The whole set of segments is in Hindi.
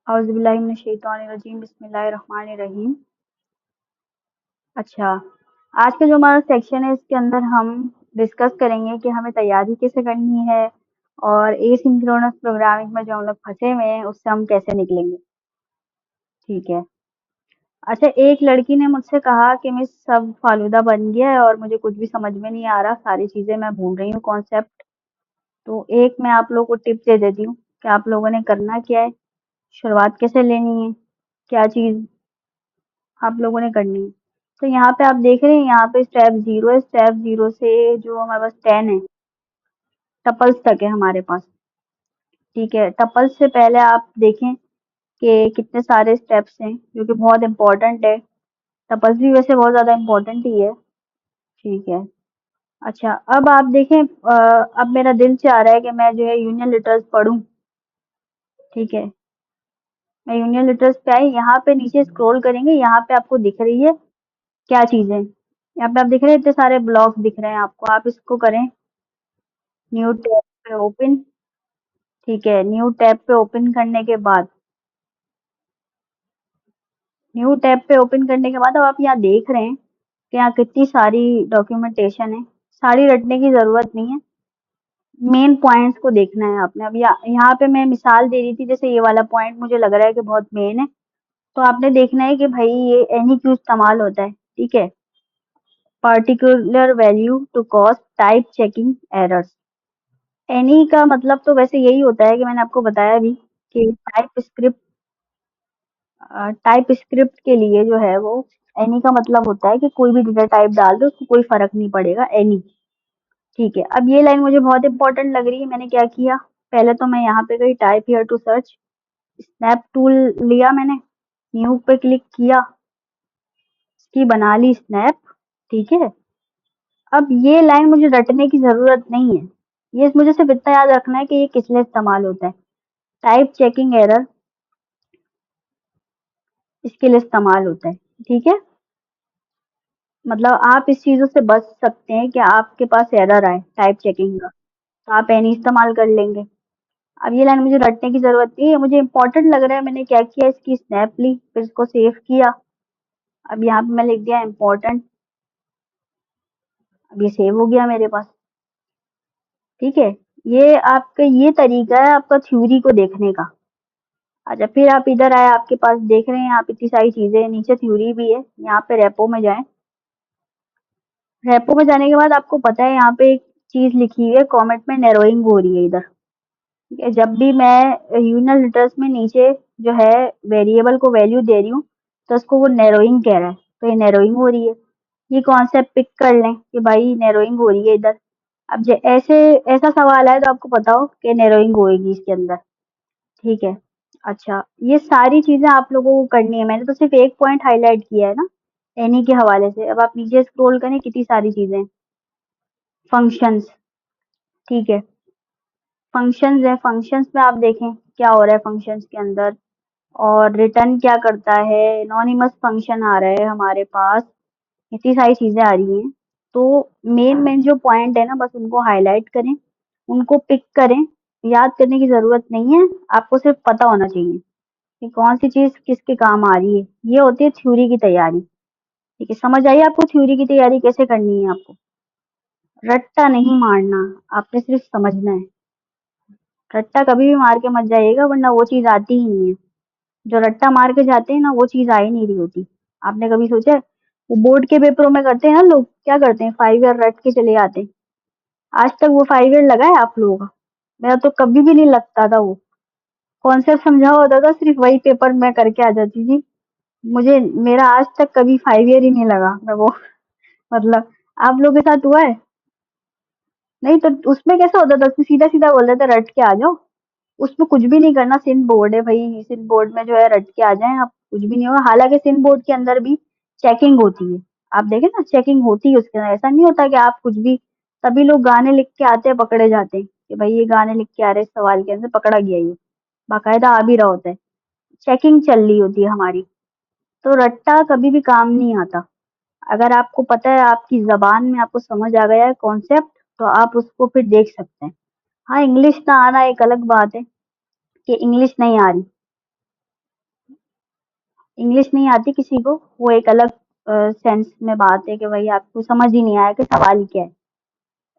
औज़ुबिल्लाहि मिनश्शैतानिर्रजीम बिस्मिल्लाहिर्रहमानिर्रहीम। अच्छा, आज का जो हमारा सेक्शन है इसके अंदर हम डिस्कस करेंगे कि हमें तैयारी कैसे करनी है और एसिंक्रोनस प्रोग्रामिंग में जो हम लोग फँसे हुए हैं उससे हम कैसे निकलेंगे। ठीक है। अच्छा, एक लड़की ने मुझसे कहा कि मिस सब फ़ालूदा बन गया है और मुझे कुछ भी समझ में नहीं आ रहा, सारी चीज़ें मैं भूल रही हूँ कॉन्सेप्ट। तो एक मैं आप लोगों को टिप दे देती हूँ कि आप लोगों ने करना क्या है, शुरुआत कैसे लेनी है, क्या चीज़ आप लोगों ने करनी है। तो यहाँ पे आप देख रहे हैं, यहाँ पे स्टेप 0 है, स्टेप 0 से जो हमारे पास 10 है, टपल्स तक है हमारे पास। ठीक है, टपल्स से पहले आप देखें कि कितने सारे स्टेप्स हैं, जो कि बहुत इम्पोर्टेंट है। टपल्स भी वैसे बहुत ज़्यादा इम्पोर्टेंट ही है। ठीक है। अच्छा, अब आप देखें अब मेरा दिल चाह रहा है कि मैं जो है यूनियन लेटर्स पढूँ। ठीक है, मैं यूनियन लेटर्स पे आई, यहाँ पे नीचे स्क्रॉल करेंगे, यहाँ पे आपको दिख रही है क्या चीज़ें। यहाँ पे आप दिख रहे हैं इतने सारे ब्लॉक्स दिख रहे हैं आपको, आप इसको करें न्यू टैब पे ओपन। ठीक है, न्यू टैब पे ओपन करने के बाद अब आप यहाँ देख रहे हैं कि यहाँ कितनी सारी डॉक्यूमेंटेशन है। सारी रटने की ज़रूरत नहीं है, मेन पॉइंट्स को देखना है आपने। अब यहाँ पे मैं मिसाल दे रही थी, जैसे ये वाला पॉइंट मुझे लग रहा है कि बहुत मेन है, तो आपने देखना है कि भाई ये एनी क्यों इस्तेमाल होता है। ठीक है, particular value to cause type checking errors. Any का मतलब तो वैसे यही होता है कि मैंने आपको बताया भी कि टाइप स्क्रिप्ट के लिए जो है वो एनी का मतलब होता है कि कोई भी डेटा टाइप डाल दो, उसको कोई फर्क नहीं पड़ेगा, एनी। ठीक है, अब ये लाइन मुझे बहुत इंपॉर्टेंट लग रही है, मैंने क्या किया, पहले तो मैं यहाँ पे गई type here to search, snap tool लिया मैंने, न्यू पे क्लिक किया, इसकी बना ली स्नैप। ठीक है, अब ये लाइन मुझे रटने की जरूरत नहीं है, ये मुझे सिर्फ इतना याद रखना है कि ये किस लिए इस्तेमाल होता है। टाइप चेकिंग एरर इसके लिए इस्तेमाल होता है। ठीक है, मतलब आप इस चीज़ों से बच सकते हैं कि आपके पास एरर आए टाइप चेकिंग का, तो आप एनी इस्तेमाल कर लेंगे। अब ये लाइन मुझे रटने की ज़रूरत नहीं है, मुझे इम्पोर्टेंट लग रहा है, मैंने क्या किया, इसकी स्नैप ली, फिर इसको सेव किया। अब यहाँ पे मैं लिख दिया इम्पोर्टेंट, अब ये सेव हो गया मेरे पास। ठीक है, ये आपका ये तरीका है आपका थ्योरी को देखने का। अच्छा, फिर आप इधर आए, आपके पास देख रहे हैं आप इतनी सारी चीज़ें, नीचे थ्योरी भी है, यहाँ पे रेपो में जाएँ। रेपो में जाने के बाद आपको पता है यहाँ पे एक चीज़ लिखी हुई है, कॉमेंट में नैरोइंग हो रही है इधर। ठीक है, जब भी मैं यूनियन लेटर्स में नीचे जो है वेरिएबल को वैल्यू दे रही हूँ, तो उसको वो नैरोइंग कह रहा है, तो ये नैरोइंग हो रही है। ये कॉन्सेप्ट पिक कर लें कि भाई नैरोइंग हो रही है इधर। अब ऐसे ऐसा सवाल आए तो आपको पता हो कि नैरोइंग होएगी इसके अंदर। ठीक है, अच्छा, ये सारी चीजें आप लोगों को करनी है, मैंने तो सिर्फ एक पॉइंट हाईलाइट किया है ना एनी के हवाले से। अब आप नीचे स्क्रॉल करें, कितनी सारी चीजें, फंक्शंस। ठीक है, फंक्शंस है, फंक्शंस में आप देखें क्या हो रहा है फंक्शंस के अंदर, और रिटर्न क्या करता है, एनोनिमस फंक्शन आ रहा है हमारे पास, इतनी सारी चीजें आ रही हैं। तो मेन मेन जो पॉइंट है ना, बस उनको हाईलाइट करें, उनको पिक करें, याद करने की जरूरत नहीं है, आपको सिर्फ पता होना चाहिए कि कौन सी चीज किसके काम आ रही है। ये होती है थ्योरी की तैयारी। ठीक है, समझ आई आपको थ्योरी की तैयारी कैसे करनी है। आपको रट्टा नहीं मारना, आपने सिर्फ समझना है। रट्टा कभी भी मार के मत जाइएगा, वरना वो चीज आती ही नहीं है। जो रट्टा मार के जाते हैं ना, वो चीज आ ही नहीं रही होती। आपने कभी सोचा है? वो बोर्ड के पेपरों में करते हैं ना लोग, क्या करते हैं, 5 ईयर रट के चले आते हैं। आज तक वो 5 ईयर लगा है आप लोगों का? मेरा तो कभी भी नहीं लगता था। वो कॉन्सेप्ट समझा होता था, सिर्फ वही पेपर में करके आ जाती थी। मुझे मेरा आज तक कभी 5 ईयर ही नहीं लगा मैं वो मतलब आप लोगों के साथ हुआ है? नहीं तो उसमें कैसा होता था, उसमें सीधा सीधा बोल देते रट के आ जाओ। उसमें कुछ भी नहीं करना, सिंध बोर्ड है भाई, सिंध बोर्ड में जो है रट के आ जाएं आप, कुछ भी नहीं होगा। हालांकि सिंध बोर्ड के अंदर भी चेकिंग होती है, आप देखें ना, चेकिंग होती है उसके अंदर। ऐसा नहीं होता कि आप कुछ भी, सभी लोग गाने लिख के आते हैं, पकड़े जाते हैं कि भाई ये गाने लिख के आ रहे हैं, इस सवाल के अंदर पकड़ा गया, ये बाकायदा आ भी रहा होता है, चेकिंग चल रही होती है हमारी। तो रट्टा कभी भी काम नहीं आता। अगर आपको पता है, आपकी जबान में आपको समझ आ गया है कॉन्सेप्ट, तो आप उसको फिर देख सकते हैं। हाँ, इंग्लिश ना आना एक अलग बात है कि इंग्लिश नहीं आ रही, इंग्लिश नहीं आती किसी को, वो एक अलग सेंस में बात है कि भाई आपको समझ ही नहीं आया कि सवाल क्या है।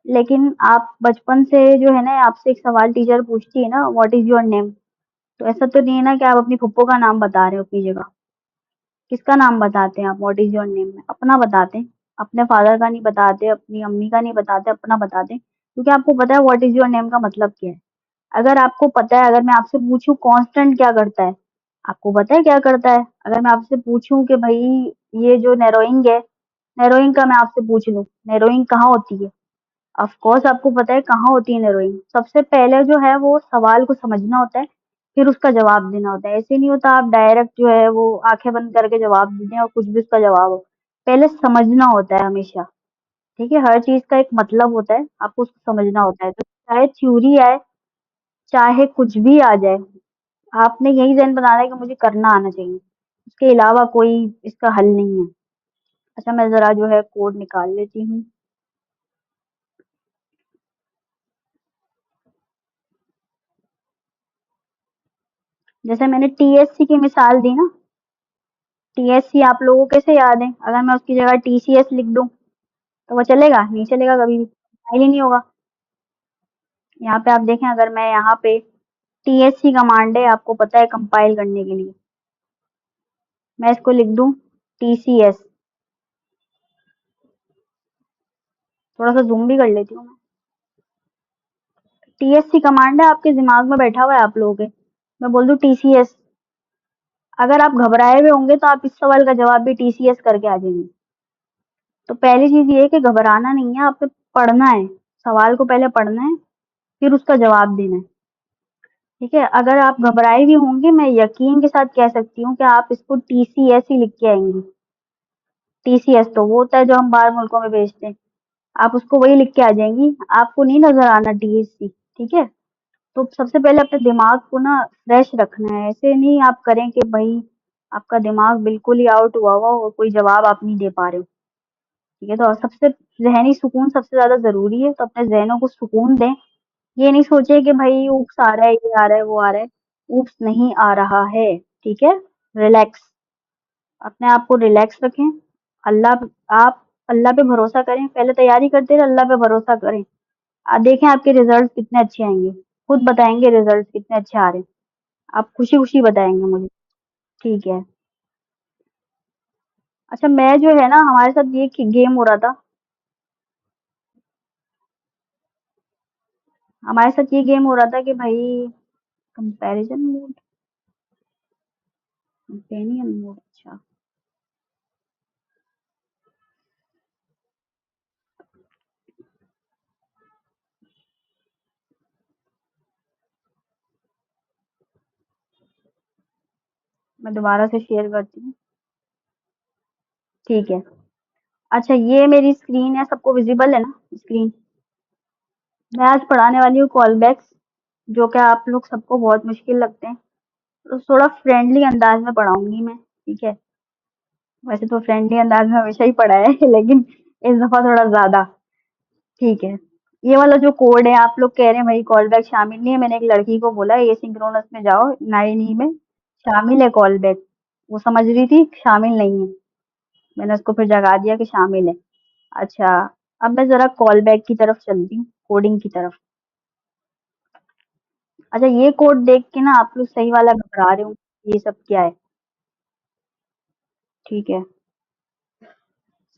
लेकिन आप बचपन से जो है ना, आपसे एक सवाल टीचर पूछती है ना, व्हाट इज योर नेम, तो ऐसा तो नहीं है ना कि आप अपनी फुप्पो का नाम बता रहे हो अपनी जगह। किसका नाम बताते हैं आप व्हाट इज योर नेम में? अपना बताते हैं। अपने फादर का नहीं बताते, अपनी अम्मी का नहीं बताते, अपना बताते हैं, क्योंकि आपको पता है व्हाट इज योर नेम का मतलब क्या है। अगर आपको पता है, अगर मैं आपसे पूछूं कांस्टेंट क्या करता है, आपको पता है क्या करता है? अगर मैं आपसे पूछूं कि भाई ये जो नैरोइंग है, नैरोइंग का मैं आपसे पूछ लूं, नैरोइंग कहाँ होती है? ऑफ कोर्स आपको पता है कहाँ होती है नैरोइंग। सबसे पहले जो है वो सवाल को समझना होता है, फिर उसका जवाब देना होता है। ऐसे नहीं होता आप डायरेक्ट जो है वो आंखें बंद करके जवाब दे दें और कुछ भी उसका जवाब हो। पहले समझना होता है हमेशा। ठीक है, हर चीज का एक मतलब होता है, आपको उसको समझना होता है। तो चाहे थ्योरी आए, चाहे कुछ भी आ जाए, आपने यही ज़हन बनाना है कि मुझे करना आना चाहिए। उसके अलावा कोई इसका हल नहीं है। अच्छा, मैं ज़रा जो है कोड निकाल लेती हूँ। जैसे मैंने टीएससी की मिसाल दी ना, टीएससी आप लोगों को कैसे याद है? अगर मैं उसकी जगह टीसीएस लिख दूँ, तो वो चलेगा? नहीं चलेगा कभी भी, कंपाइल ही नहीं होगा। यहाँ पे आप देखें, अगर मैं यहाँ पे टीएससी कमांड है, आपको पता है कंपाइल करने के लिए, मैं इसको लिख दूँ टीसीएस, थोड़ा सा ज़ूम भी कर लेती हूँ मैं। टीएससी कमांड है, आपके दिमाग में बैठा हुआ है आप लोगों के। मैं बोल दूँ टीसीएस, अगर आप घबराए हुए होंगे तो आप इस सवाल का जवाब भी टीसीएस करके आ जाएंगे। तो पहली चीज ये है कि घबराना नहीं है, आपको पढ़ना है। सवाल को पहले पढ़ना है, फिर उसका जवाब देना है। ठीक है, अगर आप घबराए भी होंगे, मैं यकीन के साथ कह सकती हूँ कि आप इसको टीसीएस ही लिख के आएंगी। टीसीएस तो वो होता है जो हम बाहर मुल्कों में भेजते हैं, आप उसको वही लिख के आ जाएंगी। आपको नहीं नजर आना टीएससी। ठीक है, तो सबसे पहले अपने दिमाग को ना फ्रेश रखना है। ऐसे नहीं आप करें कि भाई आपका दिमाग बिल्कुल ही आउट हुआ हुआ और कोई जवाब आप नहीं दे पा रहे हो। ठीक है, तो सबसे ज़हनी सुकून सबसे ज़्यादा ज़रूरी है, तो अपने ज़हनों को सुकून दें। ये नहीं सोचे कि भई ऊप्स आ रहा है, ये आ रहा है, वो आ रहा है। ऊप्स नहीं आ रहा है, ठीक है? रिलैक्स, अपने आप को रिलैक्स रखें। आप अल्लाह पे भरोसा करें, पहले तैयारी करते रहे, अल्लाह पे भरोसा करें। देखें आपके रिज़ल्ट कितने अच्छे आएँगे, खुद बताएँगे रिज़ल्ट कितने अच्छे आ रहे हैं। आप खुशी-खुशी बताएँगे मुझे, ठीक है? अच्छा, मैं जो है ना, हमारे साथ ये गेम हो रहा था, हमारे साथ ये गेम हो रहा था कि भाई कंपैरिज़न मोड, कंपेनियन मोड, अच्छा। मैं दोबारा से शेयर करती हूँ। ठीक है। अच्छा, ये मेरी स्क्रीन है, सबको विजिबल है ना स्क्रीन? मैं आज पढ़ाने वाली हूँ कॉल बैक्स, जो कि आप लोग सबको बहुत मुश्किल लगते हैं। तो थोड़ा फ्रेंडली अंदाज में पढ़ाऊंगी मैं, ठीक है? वैसे तो फ्रेंडली अंदाज में हमेशा ही पढ़ा है लेकिन इस दफा थोड़ा ज्यादा। ठीक है, ये वाला जो कोड है, आप लोग कह रहे हैं भाई कॉल बैक शामिल नहीं है, मैंने एक लड़की को बोला ये सिंक्रोनस में जाओ, 9 में शामिल है कॉल बैक। वो समझ रही थी शामिल नहीं है, मैंने उसको फिर जगा दिया कि शामिल है। अच्छा, अब मैं ज़रा कॉल बैक की तरफ चलती हूँ, कोडिंग की तरफ। अच्छा, ये कोड देख के ना आप लोग सही वाला घबरा रहे हो, ये सब क्या है? ठीक है,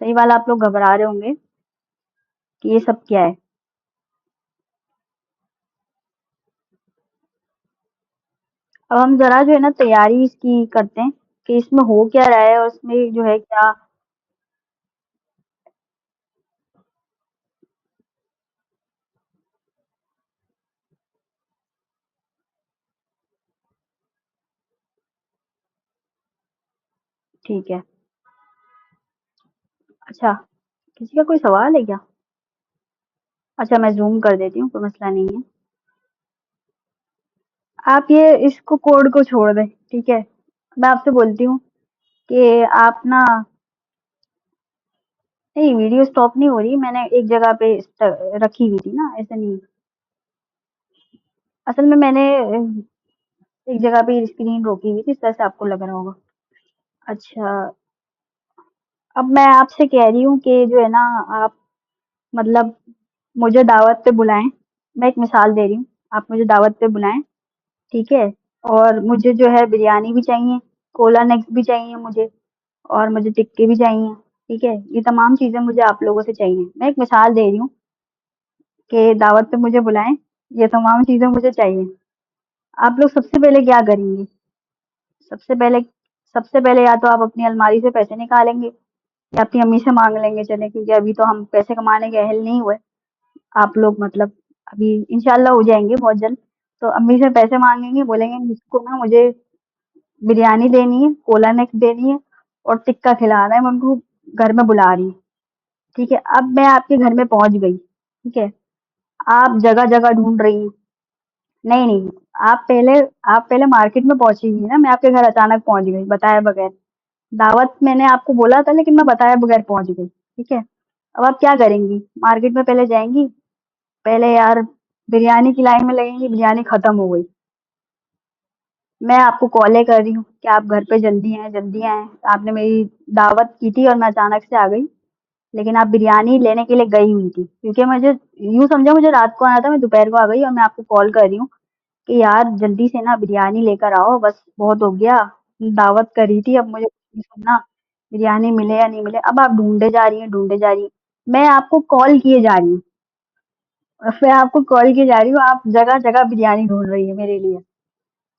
सही वाला आप लोग घबरा रहे होंगे कि ये सब क्या है। अब हम ज़रा जो है ना तैयारी इसकी करते हैं कि इसमें हो क्या रहा है और इसमें जो है क्या। ठीक है, अच्छा, किसी का कोई सवाल है क्या? अच्छा, मैं ज़ूम कर देती हूँ, कोई मसला नहीं है। आप ये इसको कोड को छोड़ दें, ठीक है? मैं आपसे बोलती हूँ कि आप ना, नहीं वीडियो स्टॉप नहीं हो रही, मैंने एक जगह पे रखी हुई थी ना, ऐसे नहीं। असल में मैंने एक जगह पे स्क्रीन रोकी हुई थी, इस तरह से आपको लग रहा होगा। अच्छा, अब मैं आपसे कह रही हूँ कि जो है ना, आप मतलब मुझे दावत पे बुलाएं। मैं एक मिसाल दे रही हूँ। आप मुझे दावत पे बुलाएं, ठीक है? और मुझे जो है बिरयानी भी चाहिए, कोला नेक्स भी चाहिए मुझे, और मुझे टिक्के भी चाहिए, ठीक है? ये तमाम चीज़ें मुझे आप लोगों से चाहिए। मैं एक मिसाल दे रही हूँ कि दावत पे मुझे बुलाएं, ये तमाम चीज़ें मुझे चाहिए। आप लोग सबसे पहले क्या करेंगे? सबसे पहले सबसे पहले या तो आप अपनी अलमारी से पैसे निकालेंगे, या अपनी अम्मी से मांग लेंगे, चले, क्योंकि अभी तो हम पैसे कमाने के अहल नहीं हुए। आप लोग मतलब अभी इंशाल्लाह हो जाएंगे बहुत जल्द। तो अम्मी से पैसे मांगेंगे, बोलेंगे मुझको ना, मुझे बिरयानी देनी है, कोला नेक्स देनी है, और टिक्का खिलाना है, मैं उनको घर में बुला रही हूँ, ठीक है? अब मैं आपके घर में पहुंच गई, ठीक है? आप जगह जगह ढूंढ रही हैं। नहीं नहीं, आप पहले आप पहले मार्केट में पहुंची थी ना, मैं आपके घर अचानक पहुंच गई बताए बगैर। दावत मैंने आपको बोला था, लेकिन मैं बताए बगैर पहुंच गई, ठीक है? अब आप क्या करेंगी? मार्केट में पहले जाएंगी, पहले यार बिरयानी की लाइन में लगेंगी, बिरयानी खत्म हो गई। मैं आपको कॉलें कर रही हूँ कि आप घर पे जल्दी आएं, जल्दी आएं। आपने मेरी दावत की थी और मैं अचानक से आ गई, लेकिन आप बिरयानी लेने के लिए गई हुई थी, क्योंकि मुझे यूं समझो मुझे रात को आना था, मैं दोपहर को आ गई और मैं आपको कॉल कर रही हूँ कि यार जल्दी से ना बिरयानी लेकर आओ, बस बहुत हो गया, दावत करी थी, अब मुझे कुछ नहीं सुनना, बिरयानी मिले या नहीं मिले। अब आप ढूंढे जा रही हैं, ढूंढे जा रही हैं, मैं आपको कॉल किए जा रही हूँ, और फिर आपको कॉल किए जा रही हूँ, आप जगह जगह बिरयानी ढूंढ रही है मेरे लिए,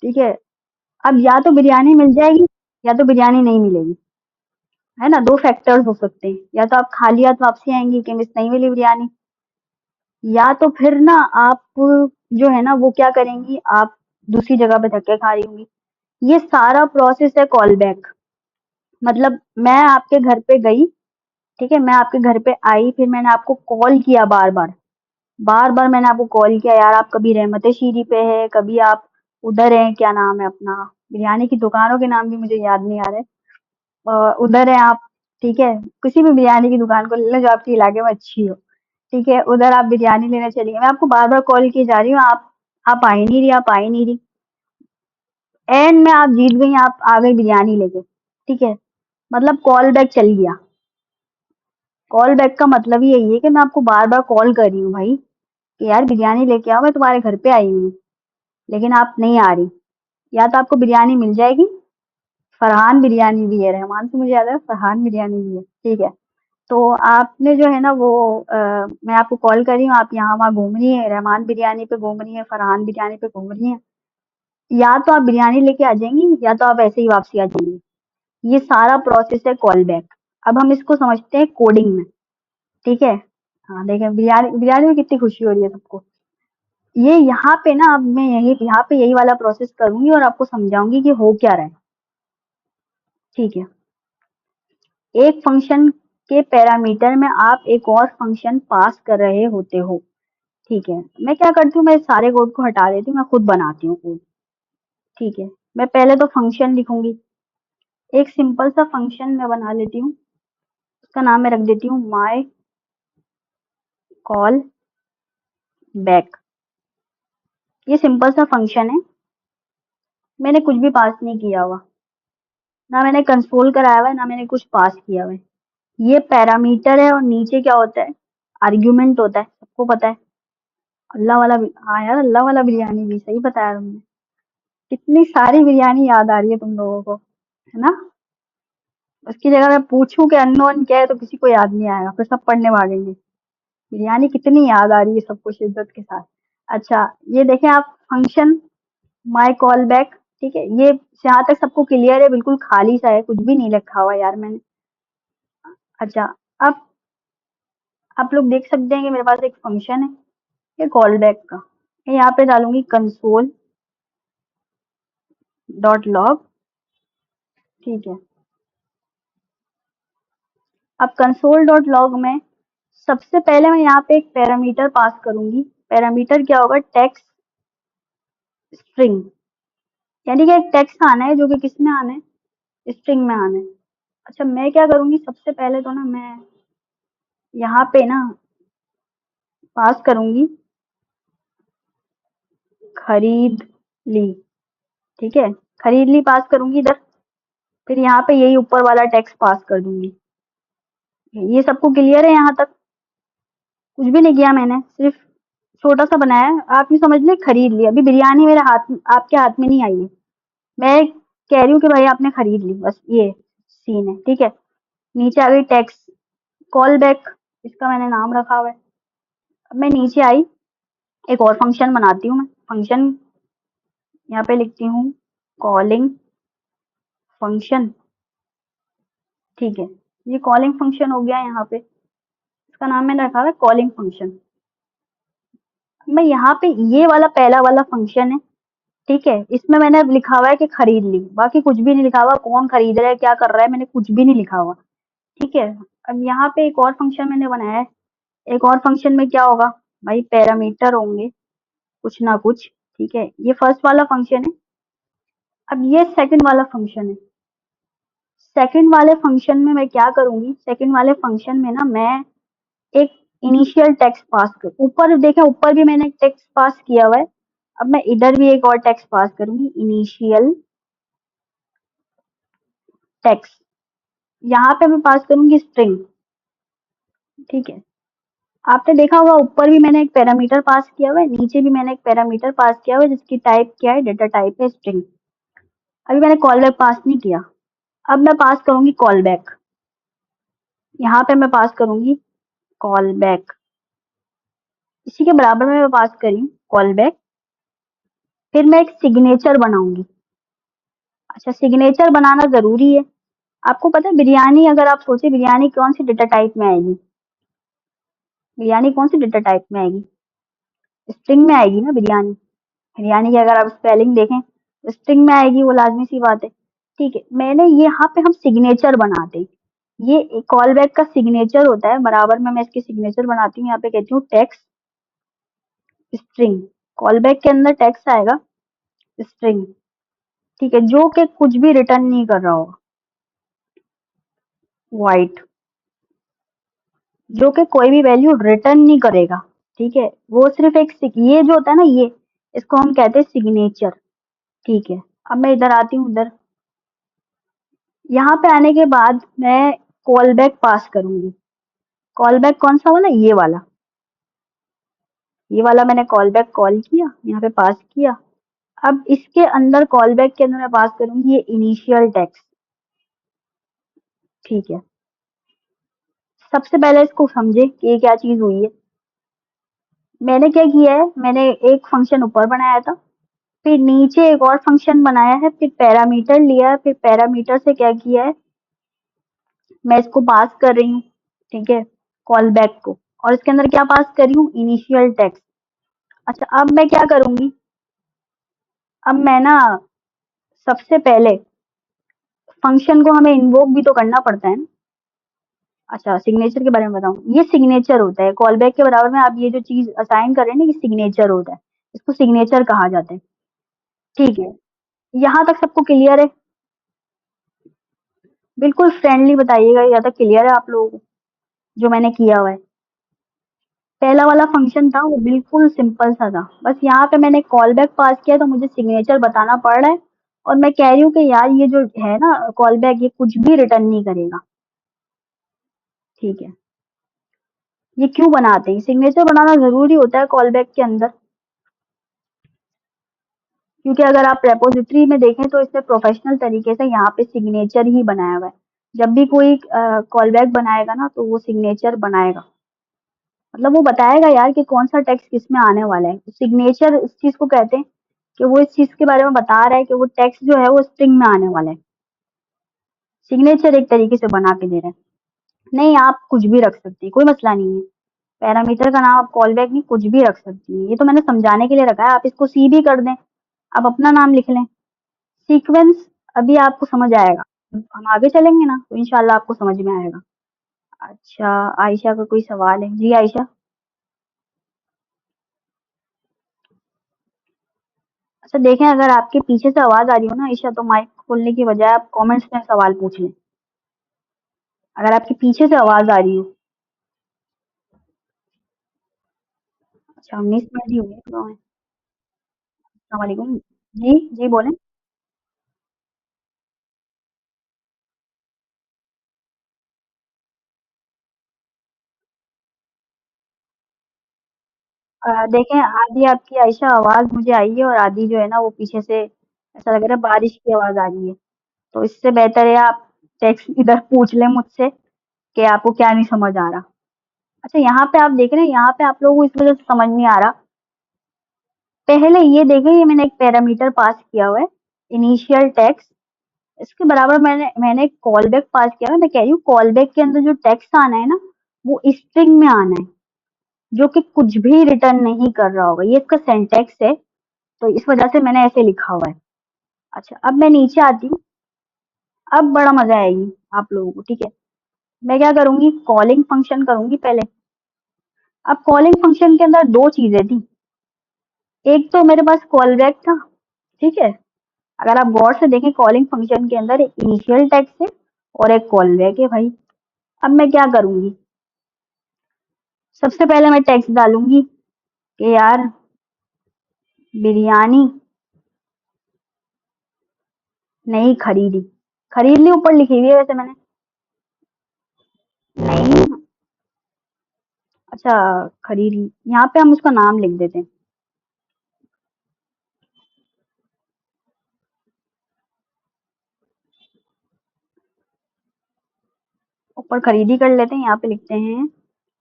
ठीक है? अब या तो बिरयानी मिल जाएगी, या तो बिरयानी नहीं मिलेगी, है ना? दो फैक्टर्स हो सकते हैं, या तो आप खाली हाथ वापसी आएंगी कि मिस नहीं मिली बिरयानी, या तो फिर ना आप जो है ना वो क्या करेंगी, आप दूसरी जगह पे धक्के खा रही होंगी। ये सारा प्रोसेस है कॉल बैक। मतलब मैं आपके घर पे गई, ठीक है? मैं आपके घर पे आई, फिर मैंने आपको कॉल किया बार बार, बार बार मैंने आपको कॉल किया यार, आप कभी रहमत शीरी पे है, कभी आप उधर हैं, क्या नाम है अपना, बिरयानी की दुकानों के नाम भी मुझे याद नहीं आ रहे, उधर है आप, ठीक है? किसी भी बिरयानी की दुकान को ले लो जो आपके इलाके में अच्छी हो, ठीक है? उधर आप बिरयानी लेने चलिए, मैं आपको बार बार कॉल किए जा रही हूँ, आप आ ही नहीं रही, आप आ ही नहीं रही। एंड में आप जीत गई, आप आ गई बिरयानी लेके, ठीक है? मतलब कॉल बैक चल गया। कॉल बैक का मतलब ही यही है कि मैं आपको बार बार कॉल कर रही हूँ भाई, कि यार बिरयानी लेके आओ, मैं तुम्हारे घर पे आई हूँ, लेकिन आप नहीं आ रही। या तो आपको बिरयानी मिल जाएगी, फरहान बिरयानी भी है, रहमान से मुझे याद है, फरहान बिरयानी भी है, ठीक है? तो आपने जो है ना वो मैं आपको कॉल कर रही हूँ, आप यहाँ वहाँ घूम रही हैं, रहमान बिरयानी पे घूम रही हैं, फरहान बिरयानी पे घूम रही हैं। या तो आप बिरयानी लेके आ जाएंगी, या तो आप ऐसे ही वापसी आ जाएंगी। ये सारा प्रोसेस है कॉल बैक। अब हम इसको समझते हैं कोडिंग में, ठीक है? हाँ, देखें बिरयानी बिरयानी में कितनी खुशी हो रही है सबको। ये यहाँ पे ना, अब मैं यही यहाँ पे यही वाला प्रोसेस करूंगी और आपको समझाऊंगी कि हो क्या रहा है, ठीक है? एक फंक्शन के पैरामीटर में आप एक और फंक्शन पास कर रहे होते हो, ठीक है? मैं क्या करती हूँ, मैं सारे कोड को हटा देती हूँ, मैं खुद बनाती हूँ कोड, ठीक है? मैं पहले तो फंक्शन लिखूंगी, एक सिंपल सा फंक्शन मैं बना लेती हूँ, उसका नाम मैं रख देती हूँ माई कॉल बैक। ये सिंपल सा फंक्शन है, मैंने कुछ भी पास नहीं किया हुआ, ना मैंने कंसोल कराया हुआ है, ना मैंने कुछ पास किया हुआ है। ये पैरामीटर है, और नीचे क्या होता है, आर्ग्यूमेंट होता है, सबको पता है। अल्लाह वाला हाँ यार, अल्लाह वाला बिरयानी भी सही बताया तुमने। कितनी सारी बिरयानी याद आ रही है तुम लोगों को, है ना? उसकी जगह मैं पूछूं कि अननोन क्या है, तो किसी को याद नहीं आएगा, फिर सब पढ़ने भागेंगे। बिरयानी कितनी याद आ रही है सबको शिद्दत के साथ। अच्छा, ये देखें आप फंक्शन माई कॉल बैक, ठीक है? ये यहाँ तक सबको क्लियर है, बिल्कुल खाली सा है, कुछ भी नहीं लिखा हुआ यार मैंने। अच्छा, अब आप लोग देख सकते हैं कि मेरे पास एक फंक्शन है, ये कॉल बैक का। मैं यहाँ पे डालूंगी कंसोल डॉट लॉग, ठीक है? अब कंसोल डॉट लॉग में सबसे पहले मैं यहाँ पे एक पैरामीटर पास करूंगी। पैरामीटर क्या होगा, टेक्स्ट स्ट्रिंग, यानी कि एक टेक्स्ट आना है जो कि किस में आना है, स्ट्रिंग में आना है। अच्छा, मैं क्या करूंगी, सबसे पहले तो ना मैं यहाँ पे ना पास करूंगी खरीद ली, ठीक है? खरीद ली पास करूंगी इधर। फिर यहाँ पे यही ऊपर वाला टेक्स्ट पास कर दूंगी। ये सबको क्लियर है यहाँ तक? कुछ भी नहीं किया मैंने, सिर्फ छोटा सा बनाया है। आप ये समझ ले खरीद ली, अभी बिरयानी मेरे हाथ आपके हाथ में नहीं आई है। मैं कह रही हूँ कि भाई आपने खरीद ली, बस ये सीन है, ठीक है। नीचे आ गई टेक्स्ट, कॉल बैक, इसका मैंने नाम रखा हुआ है। अब मैं नीचे आई, एक और फंक्शन बनाती हूँ मैं। फंक्शन यहाँ पे लिखती हूँ, कॉलिंग फंक्शन, ठीक है। ये कॉलिंग फंक्शन हो गया यहाँ पे, इसका नाम मैंने रखा हुआ है कॉलिंग फंक्शन। मैं यहाँ पे ये वाला पहला वाला फंक्शन है, ठीक है, इसमें मैंने लिखा हुआ है कि खरीद ली, बाकी कुछ भी नहीं लिखा हुआ, कौन खरीद रहा है क्या कर रहा है मैंने कुछ भी नहीं लिखा हुआ, ठीक है। अब यहाँ पे एक और फंक्शन मैंने बनाया है। एक और फंक्शन में क्या होगा भाई, पैरामीटर होंगे कुछ ना कुछ, ठीक है। ये फर्स्ट वाला फंक्शन है। अब ये सेकंड वाला फंक्शन है। सेकंड वाले फंक्शन में मैं क्या करूंगी, सेकंड वाले फंक्शन में ना मैं एक इनिशियल टेक्स्ट पास कर, ऊपर देखें ऊपर भी मैंने एक टेक्स्ट पास किया हुआ है। अब मैं इधर भी एक और टेक्स्ट पास करूंगी, इनिशियल टेक्स्ट। यहाँ पे मैं पास करूंगी स्ट्रिंग, ठीक है। आपने देखा होगा ऊपर भी मैंने एक पैरामीटर पास किया हुआ है, नीचे भी मैंने एक पैरामीटर पास किया हुआ है जिसकी टाइप क्या है, डेटा टाइप है स्ट्रिंग। अभी मैंने कॉल बैक पास नहीं किया। अब मैं पास करूंगी कॉल बैक, यहाँ पे मैं पास करूंगी कॉल बैक, इसी के बराबर में मैं पास करी कॉल बैक। फिर मैं एक सिग्नेचर बनाऊंगी। अच्छा, सिग्नेचर बनाना जरूरी है। आपको पता है बिरयानी, अगर आप सोचे बिरयानी कौन सी डेटा टाइप में आएगी, बिरयानी कौन सी डेटा टाइप में आएगी, स्ट्रिंग में आएगी ना बिरयानी। बिरयानी की अगर आप स्पेलिंग देखें तो स्ट्रिंग में आएगी, वो लाजमी सी बात है, ठीक है। मैंने यहाँ पे हम सिग्नेचर बनाते हैं, ये कॉल बैक का सिग्नेचर होता है, बराबर में मैं इसकी सिग्नेचर बनाती हूँ, यहाँ पे कहती हूँ टेक्स्ट स्ट्रिंग। कॉल बैक के अंदर टेक्स्ट आएगा स्ट्रिंग, ठीक है, जो कि कुछ भी रिटर्न नहीं कर रहा होगा, वाइट, जो कि कोई भी वैल्यू रिटर्न नहीं करेगा, ठीक है। वो सिर्फ एक ये जो होता है ना, ये इसको हम कहते हैं सिग्नेचर, ठीक है। अब मैं इधर आती हूँ, इधर यहाँ पे आने के बाद मैं कॉल बैक पास करूंगी। कॉल बैक कौन सा वाला, ये वाला मैंने कॉल बैक कॉल किया, यहाँ पे पास किया। अब इसके अंदर कॉल बैक के अंदर मैं पास करूंगी ये इनिशियल टेक्स्ट, ठीक है। सबसे पहले इसको समझे कि ये क्या चीज हुई है। मैंने क्या किया है, मैंने एक फंक्शन ऊपर बनाया था, फिर नीचे एक और फंक्शन बनाया है, फिर पैरामीटर लिया है, फिर पैरामीटर से क्या किया है, मैं इसको पास कर रही हूँ, ठीक है, कॉल बैक को। और इसके अंदर क्या पास कर रही हूँ, इनिशियल टेक्स्ट। अच्छा, अब मैं क्या करूंगी, अब मैं ना सबसे पहले फंक्शन को हमें इन्वोक भी तो करना पड़ता है ना। अच्छा, सिग्नेचर के बारे में बताऊं, ये सिग्नेचर होता है कॉल बैक के बराबर में, आप ये जो चीज असाइन कर रहे हैं ना, ये सिग्नेचर होता है, इसको सिग्नेचर कहा जाता है, ठीक है। यहाँ तक सबको क्लियर है? बिल्कुल फ्रेंडली बताइएगा, यहाँ तक क्लियर है आप लोगों को जो मैंने किया हुआ है। पहला वाला फंक्शन था वो बिल्कुल सिंपल सा था, बस यहाँ पे मैंने कॉल बैक पास किया तो मुझे सिग्नेचर बताना पड़ रहा है। और मैं कह रही हूँ कि यार ये जो है ना कॉल बैक, ये कुछ भी रिटर्न नहीं करेगा, ठीक है। ये क्यों बनाते हैं, सिग्नेचर बनाना जरूरी होता है कॉल बैक के अंदर, क्योंकि अगर आप रेपोजिटरी में देखें तो इसमें प्रोफेशनल तरीके से यहाँ पे सिग्नेचर ही बनाया हुआ है। जब भी कोई कॉल बैक बनाएगा ना तो वो सिग्नेचर बनाएगा, मतलब वो बताएगा यार कि कौन सा टेक्स्ट किस में आने वाला है। सिग्नेचर इस चीज को कहते हैं कि वो इस चीज के बारे में बता रहा है कि वो टेक्स्ट जो है वो स्ट्रिंग में आने वाला है। सिग्नेचर एक तरीके से बना के दे रहे हैं। नहीं, आप कुछ भी रख सकते हैं, कोई मसला नहीं है। पैरामीटर का नाम आप कॉल बैक नहीं कुछ भी रख सकती हैं, ये तो मैंने समझाने के लिए रखा है, आप इसको सी भी कर दें, आप अपना नाम लिख लें। सीक्वेंस अभी आपको समझ आएगा, हम आगे चलेंगे ना तो इंशाल्लाह आपको समझ में आएगा। अच्छा, आयशा का कोई सवाल है? जी आयशा। अच्छा देखें, अगर आपके पीछे से आवाज आ रही हो ना आयशा, तो माइक खोलने की बजाय आप कमेंट्स में सवाल पूछ लें, अगर आपके पीछे से आवाज आ रही हो। अच्छा, 19 मिनट ही हुए तो अस्सलाम वालेकुम। जी जी बोलें। देखें, आधी आपकी आयशा आवाज मुझे आई है और आधी जो है ना वो पीछे से ऐसा लग रहा है बारिश की आवाज आ रही है। तो इससे बेहतर है आप टेक्स्ट इधर पूछ लें मुझसे कि आपको क्या नहीं समझ आ रहा। अच्छा, यहाँ पे आप देख रहे हैं, यहाँ पे आप लोगों को इस वजह से समझ नहीं आ रहा। पहले ये देखें, ये मैंने एक पैरामीटर पास किया हुआ है, इनिशियल टेक्स्ट। इसके बराबर मैंने एक कॉल बैक पास किया है। मैं कह रही हूँ कॉल बैक के अंदर जो टेक्स्ट आना है ना, वो स्ट्रिंग में आना है, जो कि कुछ भी रिटर्न नहीं कर रहा होगा। ये इसका सिंटैक्स है, तो इस वजह से मैंने ऐसे लिखा हुआ है। अच्छा, अब मैं नीचे आती हूँ। अब बड़ा मजा आएगी आप लोगों को, ठीक है। मैं क्या करूंगी, कॉलिंग फंक्शन करूंगी पहले। अब कॉलिंग फंक्शन के अंदर दो चीजें थी। एक तो मेरे पास कॉल बैक था, ठीक है। अगर आप गौर से देखें, कॉलिंग फंक्शन के अंदर एक इनिशियल टेक्स्ट है और एक कॉल बैक है भाई। अब मैं क्या करूंगी, सबसे पहले मैं टेक्स्ट डालूंगी कि यार बिरयानी नहीं खरीदी। खरीद ली ऊपर लिखी हुई है वैसे मैंने। नहीं, अच्छा, खरीद ली। यहाँ पे हम उसका नाम लिख देते हैं। ऊपर खरीदी कर लेते हैं, यहाँ पे लिखते हैं।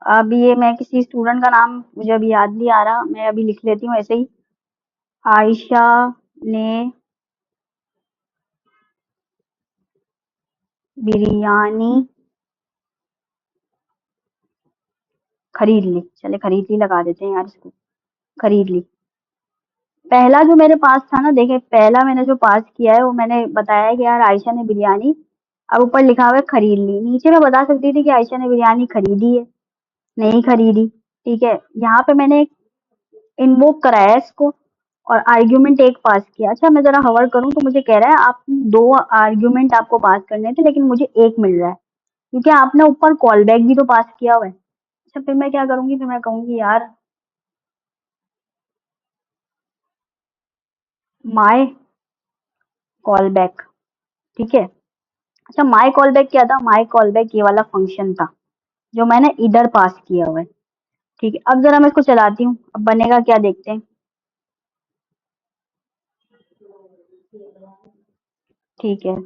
अब ये मैं किसी स्टूडेंट का नाम मुझे अभी याद नहीं आ रहा, मैं अभी लिख लेती हूँ ऐसे ही। आयशा ने बिरयानी खरीद ली। चले खरीद ली लगा देते हैं यार इसको। खरीद ली। पहला जो मेरे पास था ना, देखे पहला मैंने जो पास किया है वो मैंने बताया कि यार आयशा ने बिरयानी। अब ऊपर लिखा हुआ है खरीद ली। नीचे मैं बता सकती थी कि आयशा ने बिरयानी खरीदी है, नहीं खरीदी। ठीक है, यहाँ पे मैंने इन्वोक कराया इसको और आर्ग्यूमेंट एक पास किया। अच्छा, मैं जरा हवर करूं तो मुझे कह रहा है आप दो आर्ग्यूमेंट आपको पास करने थे, लेकिन मुझे एक मिल रहा है क्योंकि आपने ऊपर कॉल बैक भी तो पास किया हुआ है। अच्छा, फिर मैं क्या करूंगी, फिर मैं कहूंगी यार माय कॉल बैक, ठीक है। अच्छा, माय कॉल बैक क्या था, माय कॉल बैक ये वाला फंक्शन था जो मैंने इधर पास किया हुआ है। ठीक है, अब जरा मैं इसको चलाती हूँ, अब बनेगा क्या देखते हैं। ठीक है।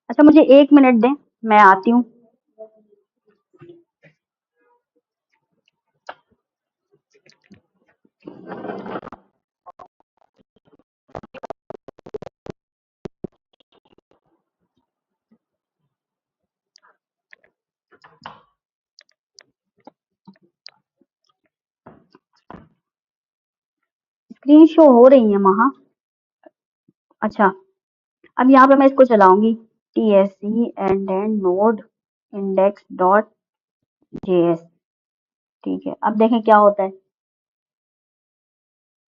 अच्छा, मुझे 1 मिनट दें, मैं आती हूँ। स्क्रीन शो हो रही है वहां। अच्छा, अब यहाँ पे मैं इसको चलाऊंगी, T S C and node index dot JS. ठीक है, अब देखें क्या होता है।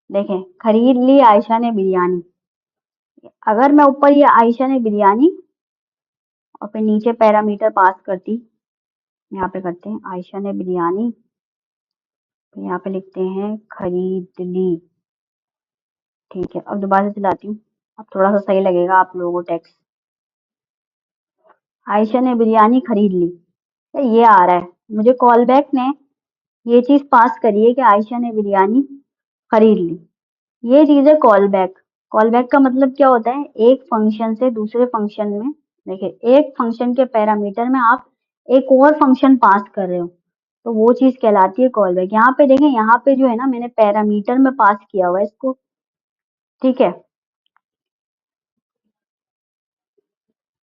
देखें, खरीद ली आयशा ने बिरयानी। अगर मैं ऊपर ये आयशा ने बिरयानी और फिर नीचे पैरामीटर पास करती, यहाँ पे करते हैं आयशा ने बिरयानी, फिर यहाँ पे लिखते हैं खरीद ली। ठीक है, अब दोबारा से चलाती हूँ। अब थोड़ा सा सही लगेगा आप लोगों को टेक्स्ट। आयशा ने बिरयानी खरीद ली, तो ये आ रहा है। मुझे कॉल बैक ने ये चीज पास करी है कि आयशा ने बिरयानी खरीद ली। ये चीज है कॉल बैक। कॉल बैक का मतलब क्या होता है, एक फंक्शन से दूसरे फंक्शन में, देखिए एक फंक्शन के पैरामीटर में आप एक और फंक्शन पास कर रहे हो, तो वो चीज कहलाती है कॉल बैक। यहाँ पे देखें, यहाँ पे जो है ना मैंने पैरामीटर में पास किया हुआ है इसको, ठीक है।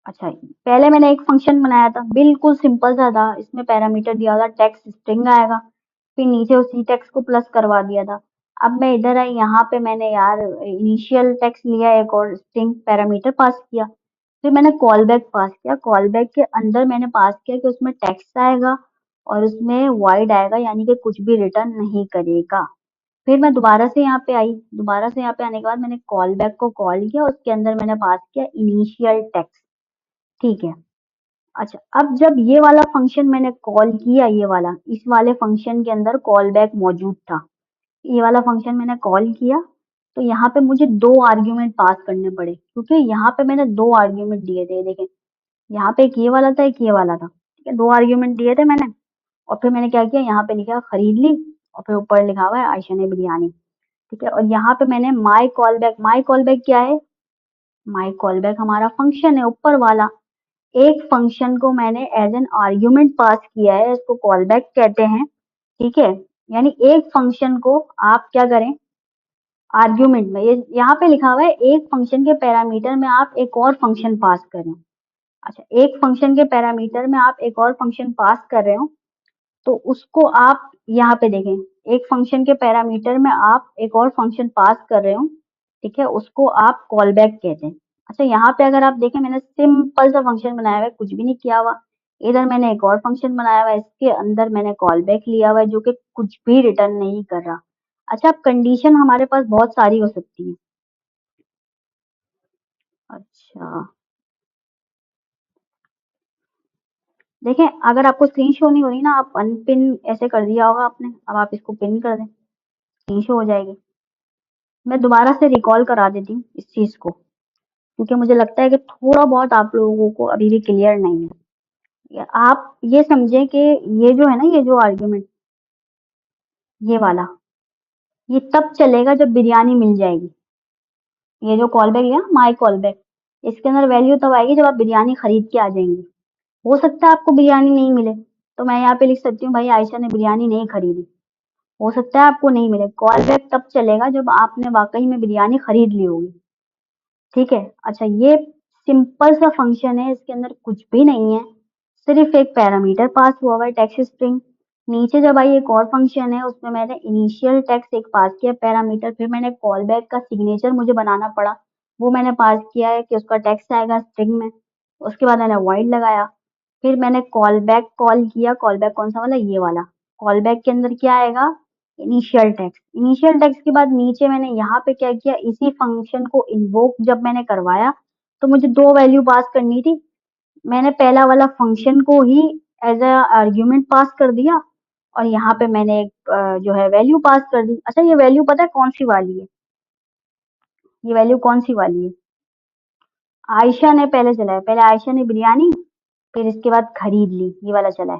अच्छा, पहले मैंने एक फंक्शन बनाया था, बिल्कुल सिंपल सा था। इसमें पैरामीटर दिया था टेक्स्ट स्ट्रिंग आएगा, फिर नीचे उसी टेक्स्ट को प्लस करवा दिया था। अब मैं इधर आई, यहाँ पे मैंने यार इनिशियल टेक्स्ट लिया, एक और स्ट्रिंग पैरामीटर पास किया। फिर मैंने कॉल बैक पास किया। कॉल बैक के अंदर मैंने पास किया कि उसमें टेक्स्ट आएगा और उसमें वॉइड आएगा, यानी कि कुछ भी रिटर्न नहीं करेगा। फिर मैं दोबारा से यहाँ पे आई। दोबारा से यहाँ पे आने के बाद मैंने कॉल बैक को कॉल किया, उसके अंदर मैंने पास किया इनिशियल टेक्स्ट, ठीक है। अच्छा, अब जब ये वाला फंक्शन मैंने कॉल किया, ये वाला, इस वाले फंक्शन के अंदर कॉल बैक मौजूद था। ये वाला फंक्शन मैंने कॉल किया, तो यहाँ पे मुझे दो आर्ग्यूमेंट पास करने पड़े क्योंकि यहाँ पे मैंने दो आर्ग्यूमेंट दिए थे। देखें, यहाँ पे एक ये वाला था, एक ये वाला था, ठीक है। दो आर्ग्यूमेंट दिए थे मैंने और फिर मैंने क्या किया, यहाँ पे लिखा खरीद ली और फिर ऊपर लिखा हुआ है आयशा ने बिरयानी। ठीक है, और यहाँ पे मैंने माई कॉल बैक क्या है? माई कॉल बैक हमारा फंक्शन है ऊपर वाला। एक फंक्शन को मैंने एज एन आर्ग्यूमेंट पास किया है, इसको कॉल बैक कहते हैं। ठीक है, यानी एक फंक्शन को आप क्या करें, आर्ग्यूमेंट में, ये यहाँ पे लिखा हुआ है एक फंक्शन के पैरामीटर में आप एक और फंक्शन पास करें। अच्छा, एक फंक्शन के पैरामीटर में आप एक और फंक्शन पास कर रहे हो, तो उसको आप यहाँ पे देखें, एक फंक्शन के पैरामीटर में आप एक और फंक्शन पास कर रहे हो, ठीक है, उसको आप कॉल बैक कहते हैं। अच्छा, यहाँ पे अगर आप देखें, मैंने सिंपल सा फंक्शन बनाया हुआ है, कुछ भी नहीं किया हुआ। इधर मैंने एक और फंक्शन बनाया हुआ है, इसके अंदर मैंने कॉल बैक लिया हुआ है जो कि कुछ भी रिटर्न नहीं कर रहा। अच्छा, अब कंडीशन हमारे पास बहुत सारी हो सकती है। अच्छा, देखें, अगर आपको स्क्रीन शो नहीं हो रही ना, आप अनपिन ऐसे कर दिया होगा आपने, अब आप इसको पिन कर दें, स्क्रीन शो हो जाएगी। मैं दोबारा से रिकॉल करा देती हूँ इस चीज को, क्योंकि मुझे लगता है कि थोड़ा बहुत आप लोगों को अभी भी क्लियर नहीं है। आप ये समझें कि ये जो है ना, ये जो आर्ग्यूमेंट, ये वाला, ये तब चलेगा जब बिरयानी मिल जाएगी। ये जो कॉल बैक है ना, माई कॉल बैक, इसके अंदर वैल्यू तब आएगी जब आप बिरयानी खरीद के आ जाएंगे। हो सकता है आपको बिरयानी नहीं मिले, तो मैं यहाँ पे लिख सकती हूँ भाई आयशा ने बिरयानी नहीं खरीदी। हो सकता है आपको नहीं मिले, कॉल बैक तब चलेगा जब आपने वाकई में बिरयानी खरीद ली होगी। ठीक है, अच्छा, ये सिंपल सा फंक्शन है, इसके अंदर कुछ भी नहीं है, सिर्फ एक पैरामीटर पास हुआ हुआ है, टेक्स्ट स्ट्रिंग। नीचे जब आई एक और फंक्शन है, उसमें मैंने इनिशियल टेक्स्ट एक पास किया पैरामीटर, फिर मैंने कॉल बैक का सिग्नेचर मुझे बनाना पड़ा, वो मैंने पास किया है कि उसका टेक्स्ट आएगा स्ट्रिंग में। उसके बाद मैंने वॉइड लगाया, फिर मैंने कॉल बैक कॉल किया। कॉल बैक कौन सा वाला? ये वाला। कॉल बैक के अंदर क्या आएगा? Initial text. इनिशियल टेक्स्ट के बाद नीचे मैंने यहाँ पे क्या किया, इसी फंक्शन को इन्वोक जब मैंने करवाया, तो मुझे दो वैल्यू पास करनी थी। मैंने पहला वाला फंक्शन को ही एज अ आर्ग्यूमेंट पास कर दिया, और यहाँ पे मैंने एक जो है वैल्यू पास कर दी। अच्छा, ये वैल्यू पता है कौन सी वाली है? ये वैल्यू कौन सी वाली है? आयशा ने पहले चला है, पहले आयशा ने बिरयानी, फिर इसके बाद खरीद ली, ये वाला चला है।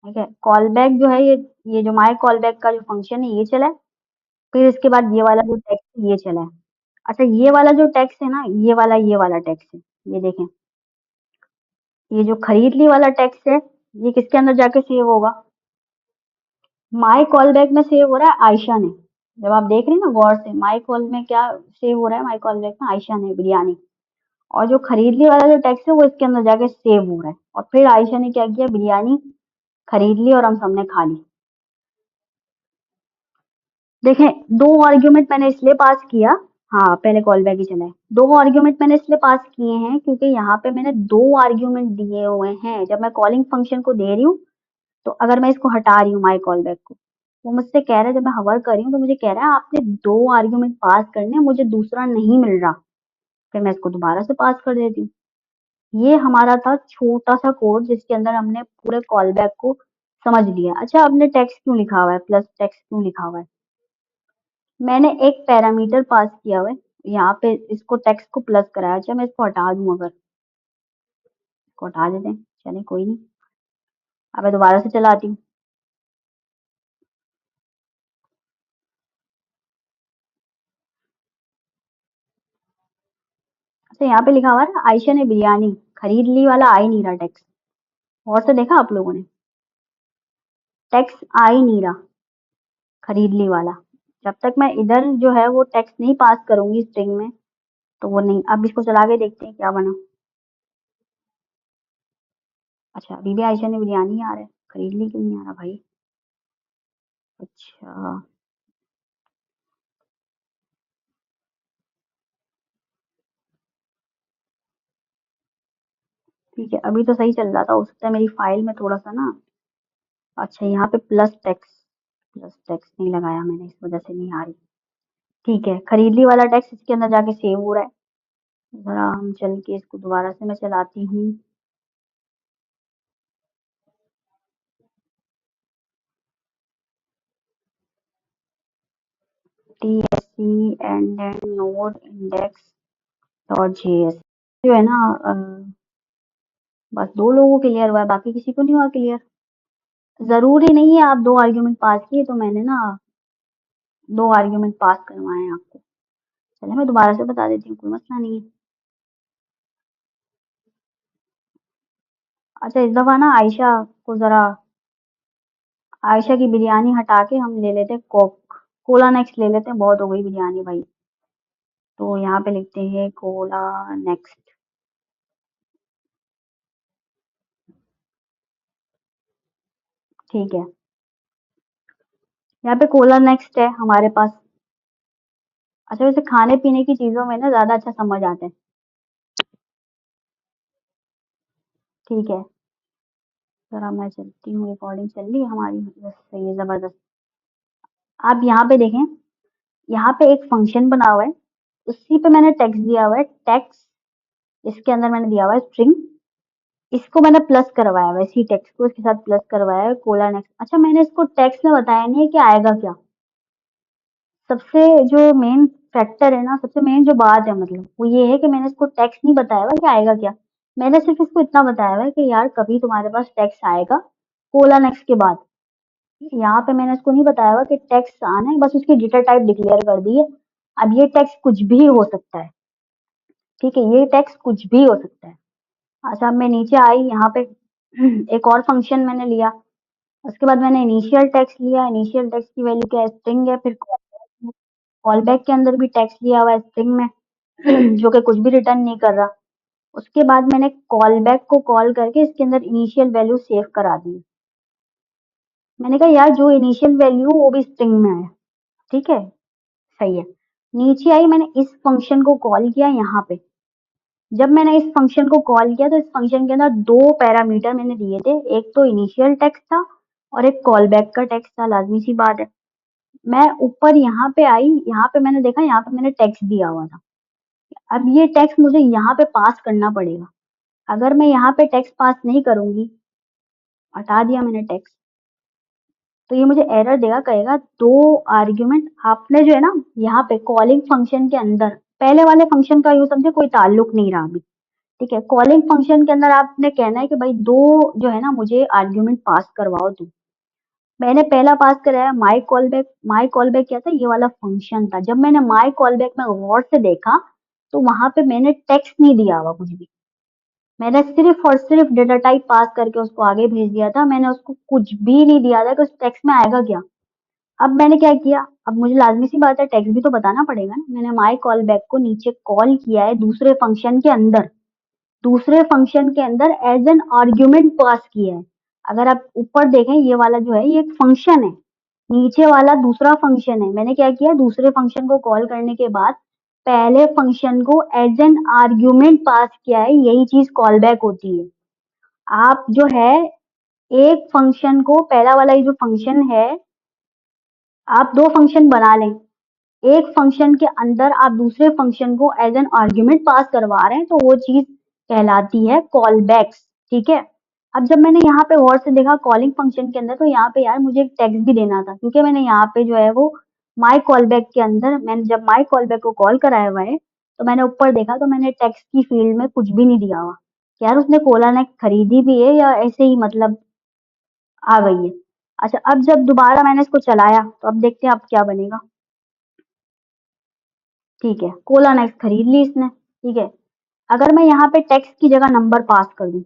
ठीक है, कॉल बैक जो है, ये जो माई कॉल बैक का जो फंक्शन है, ये चला है। फिर इसके बाद ये वाला जो टेक्स्ट है, ये चला है। अच्छा, ये वाला जो टेक्स्ट है ना, ये वाला टेक्स्ट है, ये देखें, ये जो खरीद ली वाला टेक्स्ट है, ये किसके अंदर जाके सेव होगा? माई कॉल बैक में सेव हो रहा है आयशा ने। जब आप देख रहे हैं ना गौर से, माई कॉल में क्या सेव हो रहा है? माई कॉल बैक में आयशा ने बिरयानी। और जो खरीद ली वाला जो टेक्स्ट है, वो इसके अंदर जाके सेव हो रहा है, और फिर आयशा ने क्या किया, बिरयानी खरीद ली और हम सबने खा ली। देखें, दो आर्ग्यूमेंट मैंने इसलिए पास किया, हाँ पहले कॉल बैक ही चला है। दो आर्ग्यूमेंट मैंने इसलिए पास किए हैं क्योंकि यहाँ पे मैंने दो आर्ग्यूमेंट दिए हुए हैं। जब मैं कॉलिंग फंक्शन को दे रही हूँ, तो अगर मैं इसको हटा रही हूँ माई कॉल बैक को, वो मुझसे कह रहा है, जब मैं हवर कर रही हूँ तो मुझे कह रहा है आपने दो आर्ग्यूमेंट पास करने हैं, मुझे दूसरा नहीं मिल रहा। फिर मैं इसको दोबारा से पास कर देती हूँ। ये हमारा था छोटा सा कोड, जिसके अंदर हमने पूरे कॉल बैक को समझ लिया। अच्छा, आपने टेक्स्ट क्यों लिखा हुआ है, प्लस टेक्स्ट क्यों लिखा हुआ है? मैंने एक पैरामीटर पास किया हुआ है, यहाँ पे इसको टेक्स्ट को प्लस कराया। अच्छा, मैं इसको हटा दूं, अगर इसको हटा देते हैं, चलिए कोई नहीं। अब मैं दोबारा से चलाती हूँ। अच्छा, यहाँ पे लिखा हुआ है ना, आयशा ने बिरयानी खरीद ली वाला आ ही नहीं रहा टेक्स्ट। और से देखा आप लोगों ने, टेक्स्ट आ ही नहीं रहा, खरीद ली वाला। जब तक मैं इधर जो है वो टेक्स्ट नहीं पास करूंगी स्ट्रिंग में, तो वो नहीं। अब इसको चला के देखते हैं क्या बना। अच्छा, अभी भी आयशा ने बिरयानी आ रहा है, खरीद ली क्यों नहीं आ रहा भाई? अच्छा, ठीक है, अभी तो सही चल रहा था, हो सकता है मेरी फाइल में थोड़ा सा ना। अच्छा, यहाँ पे प्लस टेक्स्ट नहीं लगाया मैंने, इस वजह से नहीं आ रही। ठीक है, खरीदली वाला टेक्स्ट इसके अंदर जाके सेव हो रहा है। जरा हम चल के इसको दोबारा से मैं चलाती हूँ। TSC and node index dot JS जो है ना, बस दो लोगों को क्लियर हुआ है, बाकी किसी को नहीं हुआ क्लियर। ज़रूरी नहीं है आप 2 आर्ग्यूमेंट पास किए तो मैंने ना 2 आर्ग्यूमेंट पास करवाए हैं आपको। चलिए मैं दोबारा से बता देती हूँ, कोई मसला नहीं है। अच्छा इस दफ़ा ना आयशा की बिरयानी हटा के हम ले लेते हैं कोला नेक्स्ट ले लेते हैं, बहुत हो गई बिरयानी भाई। तो यहाँ पे लिखते हैं कोला नेक्स्ट। ठीक है, यहाँ पे कोला नेक्स्ट है हमारे पास। अच्छा वैसे खाने पीने की चीज़ों में ना ज़्यादा अच्छा समझ आता है। ठीक है, ज़रा मैं चलती हूँ, रिकॉर्डिंग चल रही है हमारी, बस सही है, ज़बरदस्त। आप यहाँ पे देखें, यहाँ पे एक फंक्शन बना हुआ है, उसी पे मैंने टेक्स्ट दिया हुआ है, टेक्स्ट इसके अंदर मैंने दिया हुआ है स्ट्रिंग, इसको मैंने प्लस करवाया हुआ है, इसी टेक्स्ट को इसके साथ प्लस करवाया है कोला नेक्स्ट। अच्छा मैंने इसको टेक्स्ट में बताया नहीं है कि आएगा क्या। सबसे जो मेन फैक्टर है ना, सबसे मेन जो बात है मतलब वो ये है कि मैंने इसको टेक्स्ट नहीं बताया हुआ कि आएगा क्या। मैंने सिर्फ इसको इतना बताया हुआ है कि यार कभी तुम्हारे पास टेक्स्ट आएगा कोला नेक्स्ट के बाद। यहाँ पे मैंने इसको नहीं बताया हुआ कि टेक्स्ट आना है, बस उसकी डेटा टाइप डिक्लेयर कर दी है। अब ये टेक्स्ट कुछ भी हो सकता है, ठीक है, ये टेक्स्ट कुछ भी हो सकता है। अच्छा अब मैं नीचे आई, यहाँ पे एक और फंक्शन मैंने लिया, उसके बाद मैंने इनिशियल टेक्स्ट लिया, इनिशियल टेक्स्ट की वैल्यू क्या है, स्ट्रिंग है। फिर कॉल बैक के अंदर भी टेक्स्ट लिया हुआ है स्ट्रिंग में, जो कि कुछ भी रिटर्न नहीं कर रहा। उसके बाद मैंने कॉल बैक को कॉल करके इसके अंदर इनिशियल वैल्यू सेव करा दी। मैंने कहा यार जो इनिशियल वैल्यू वो भी स्ट्रिंग में है, ठीक है, सही है। नीचे आई, मैंने इस फंक्शन को कॉल किया यहाँ पे। जब मैंने इस फंक्शन को कॉल किया तो इस फंक्शन के अंदर दो पैरामीटर मैंने दिए थे, एक तो इनिशियल टेक्स्ट था और एक कॉल बैक का टेक्स्ट था, लाजमी सी बात है। मैं ऊपर यहाँ पे आई, यहाँ पे मैंने देखा, यहाँ पे मैंने टेक्स्ट दिया हुआ था। अब ये टेक्स्ट मुझे यहाँ पे पास करना पड़ेगा। अगर मैं यहाँ पे टेक्स्ट पास नहीं करूंगी, हटा दिया मैंने टेक्स्ट, तो ये मुझे एरर देगा, कहेगा दो आर्ग्यूमेंट आपने जो है ना यहाँ पे कॉलिंग फंक्शन के अंदर, पहले वाले फंक्शन का यूं समझे कोई ताल्लुक नहीं रहा अभी, ठीक है। कॉलिंग फंक्शन के अंदर आपने कहना है कि भाई दो जो है ना मुझे आर्ग्यूमेंट पास करवाओ तुम। मैंने पहला पास कराया my call back. My call back क्या था, ये वाला फंक्शन था। जब मैंने माई कॉल बैक में गौर से देखा तो वहां पे मैंने टेक्स्ट नहीं दिया हुआ कुछ भी, मैंने सिर्फ और सिर्फ डेटा टाइप पास करके उसको आगे भेज दिया था। मैंने उसको कुछ भी नहीं दिया था कि उस टेक्स्ट में आएगा क्या। अब मैंने क्या किया, अब मुझे लाजमी सी बात है टेक्स्ट भी तो बताना पड़ेगा ना। मैंने माई कॉल बैक को नीचे कॉल किया है दूसरे फंक्शन के अंदर, दूसरे फंक्शन के अंदर एज एन आर्ग्यूमेंट पास किया है। अगर आप ऊपर देखें ये वाला जो है ये एक फंक्शन है, नीचे वाला दूसरा फंक्शन है। मैंने क्या किया, दूसरे फंक्शन को कॉल करने के बाद पहले फंक्शन को एज एन आर्ग्यूमेंट पास किया है, यही चीज कॉल बैक होती है। आप जो है एक फंक्शन को, पहला वाला ये जो फंक्शन है, आप दो फंक्शन बना लें, एक फंक्शन के अंदर आप दूसरे फंक्शन को एज एन आर्ग्यूमेंट पास करवा रहे हैं तो वो चीज कहलाती है कॉल बैक्स, ठीक है। अब जब मैंने यहाँ पे गौर से देखा कॉलिंग फंक्शन के अंदर, तो यहाँ पे यार मुझे एक टेक्स्ट भी देना था, क्योंकि मैंने यहाँ पे जो है वो माई कॉल बैक के अंदर, मैंने जब माई कॉल बैक को कॉल कराया हुआ है तो मैंने ऊपर देखा तो मैंने टेक्स्ट की फील्ड में कुछ भी नहीं दिया हुआ। यार उसने कोला नेक खरीदी भी है या ऐसे ही मतलब आ गई है। अच्छा अब जब दोबारा मैंने इसको चलाया तो अब देखते हैं अब क्या बनेगा। ठीक है, कोला नेक्स्ट खरीद ली इसने, ठीक है। अगर मैं यहाँ पे टेक्स्ट की जगह नंबर पास कर दूं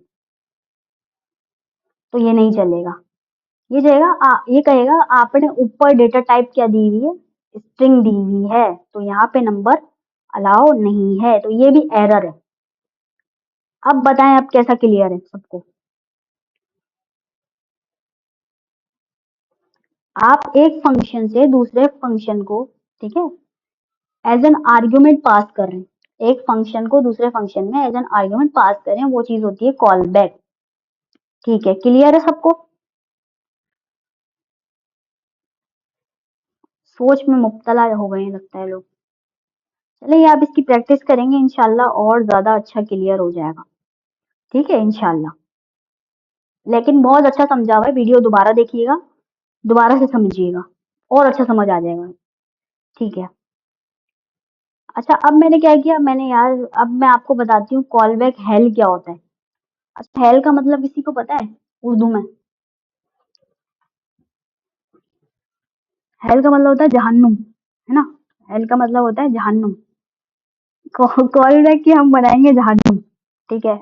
तो ये नहीं चलेगा। ये कहेगा आपने ऊपर डेटा टाइप क्या दी हुई है, स्ट्रिंग दी हुई है, तो यहाँ पे नंबर अलाउ नहीं है, तो ये भी एरर है। अब बताएं अब कैसा क्लियर है सबको। आप एक फंक्शन से दूसरे फंक्शन को, ठीक है, एज एन आर्ग्यूमेंट पास कर रहे हैं, एक फंक्शन को दूसरे फंक्शन में एज एन आर्ग्यूमेंट पास कर रहे हैं, वो चीज होती है कॉल बैक। ठीक है, क्लियर है सबको। सोच में मुब्तला हो गए हैं लगता है लोग। चलिए आप इसकी प्रैक्टिस करेंगे इंशाल्लाह और ज्यादा अच्छा क्लियर हो जाएगा, ठीक है इंशाल्लाह। लेकिन बहुत अच्छा समझा हुआ है, वीडियो दोबारा देखिएगा, दोबारा से समझिएगा, और अच्छा समझ आ जाएगा, ठीक है। अच्छा अब मैंने क्या किया, मैंने यार अब मैं आपको बताती हूँ कॉल बैक हेल क्या होता है। अच्छा हेल का मतलब किसी को पता है उर्दू में। हेल का मतलब होता है जहन्नुम, है ना? हेल का मतलब होता है जहन्नुम। कॉल बैक की हम बनाएंगे जहन्नुम। ठीक है।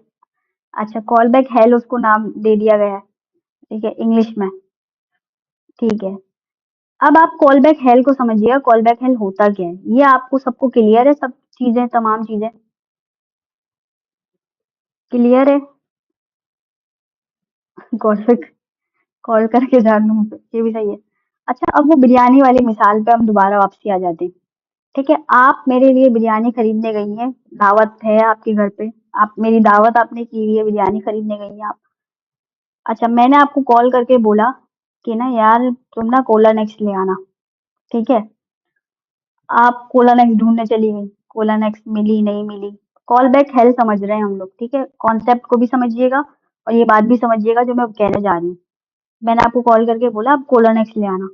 अच्छा, कॉल बैक हेल उसको नाम दे दिया गया है। ठीक है, इंग्लिश में। ठीक है। अब आप कॉल बैक हेल को समझिएगा, कॉल बैक हेल होता क्या है, ये आपको सबको क्लियर है, सब चीजें, तमाम चीजें क्लियर है? कॉल बैक, कॉल करके जान लूं, ये भी सही है। अच्छा, अब वो बिरयानी वाली मिसाल पे हम दोबारा वापसी आ जाते हैं। ठीक है, आप मेरे लिए बिरयानी खरीदने गई हैं, दावत है आपके घर पे, आप मेरी दावत आपने की हुई है, बिरयानी खरीदने गई हैं आप। अच्छा, मैंने आपको कॉल करके बोला कि ना यार तुम ना कोला नेक्स्ट ले आना। ठीक है, आप कोला नेक्स्ट ढूंढने चली गई, कोला नेक्स्ट मिली नहीं मिली। कॉल बैक हेल समझ रहे हैं हम लोग, ठीक है? कॉन्सेप्ट को भी समझिएगा और ये बात भी समझिएगा जो मैं कहने जा रही हूँ। मैंने आपको कॉल करके बोला आप कोला नेक्स्ट ले आना,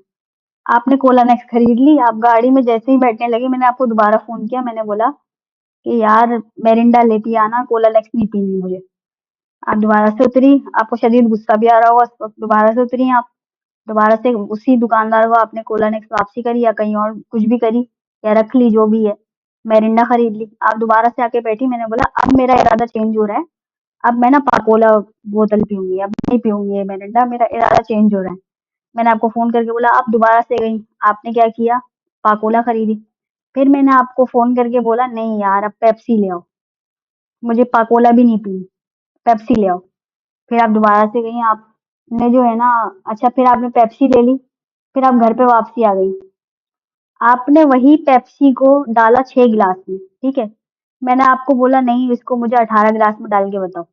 आपने कोला नेक्स्ट खरीद ली, आप गाड़ी में जैसे ही बैठने लगे मैंने आपको दोबारा फोन किया, मैंने बोला कि यार मेरिंडा लेती आना, कोला नेक्स्ट नहीं पीनी मुझे। आप दोबारा से उतरी, आपको शदीद गुस्सा भी आ रहा होगा, उस वक्त दोबारा से उतरी आप, दोबारा से उसी दुकानदार को आपने कोला नेक्स्ट वापसी करी या कहीं और कुछ भी करी या रख ली, जो भी है, मेरिंडा खरीद ली। आप दोबारा से आके बैठी, मैंने बोला अब मेरा इरादा चेंज हो रहा है, अब मैं ना पाकोला बोतल पीऊंगी, अब नहीं पीऊंगी ये मेरिंडा, मेरा इरादा चेंज हो रहा है। मैंने आपको फोन करके बोला, आप दोबारा से गई, आपने क्या किया, पाकोला खरीदी। फिर मैंने आपको फोन करके बोला नहीं यार अब पेप्सी ले आओ, मुझे पाकोला भी नहीं पीनी, पेप्सी ले आओ। फिर आप दोबारा से गई, आपने जो है ना, अच्छा फिर आपने पेप्सी ले ली, फिर आप घर पे वापसी आ गई, आपने वही पेप्सी को डाला 6 गिलास में। ठीक है, मैंने आपको बोला नहीं इसको मुझे 18 गिलास में डाल के बताओ,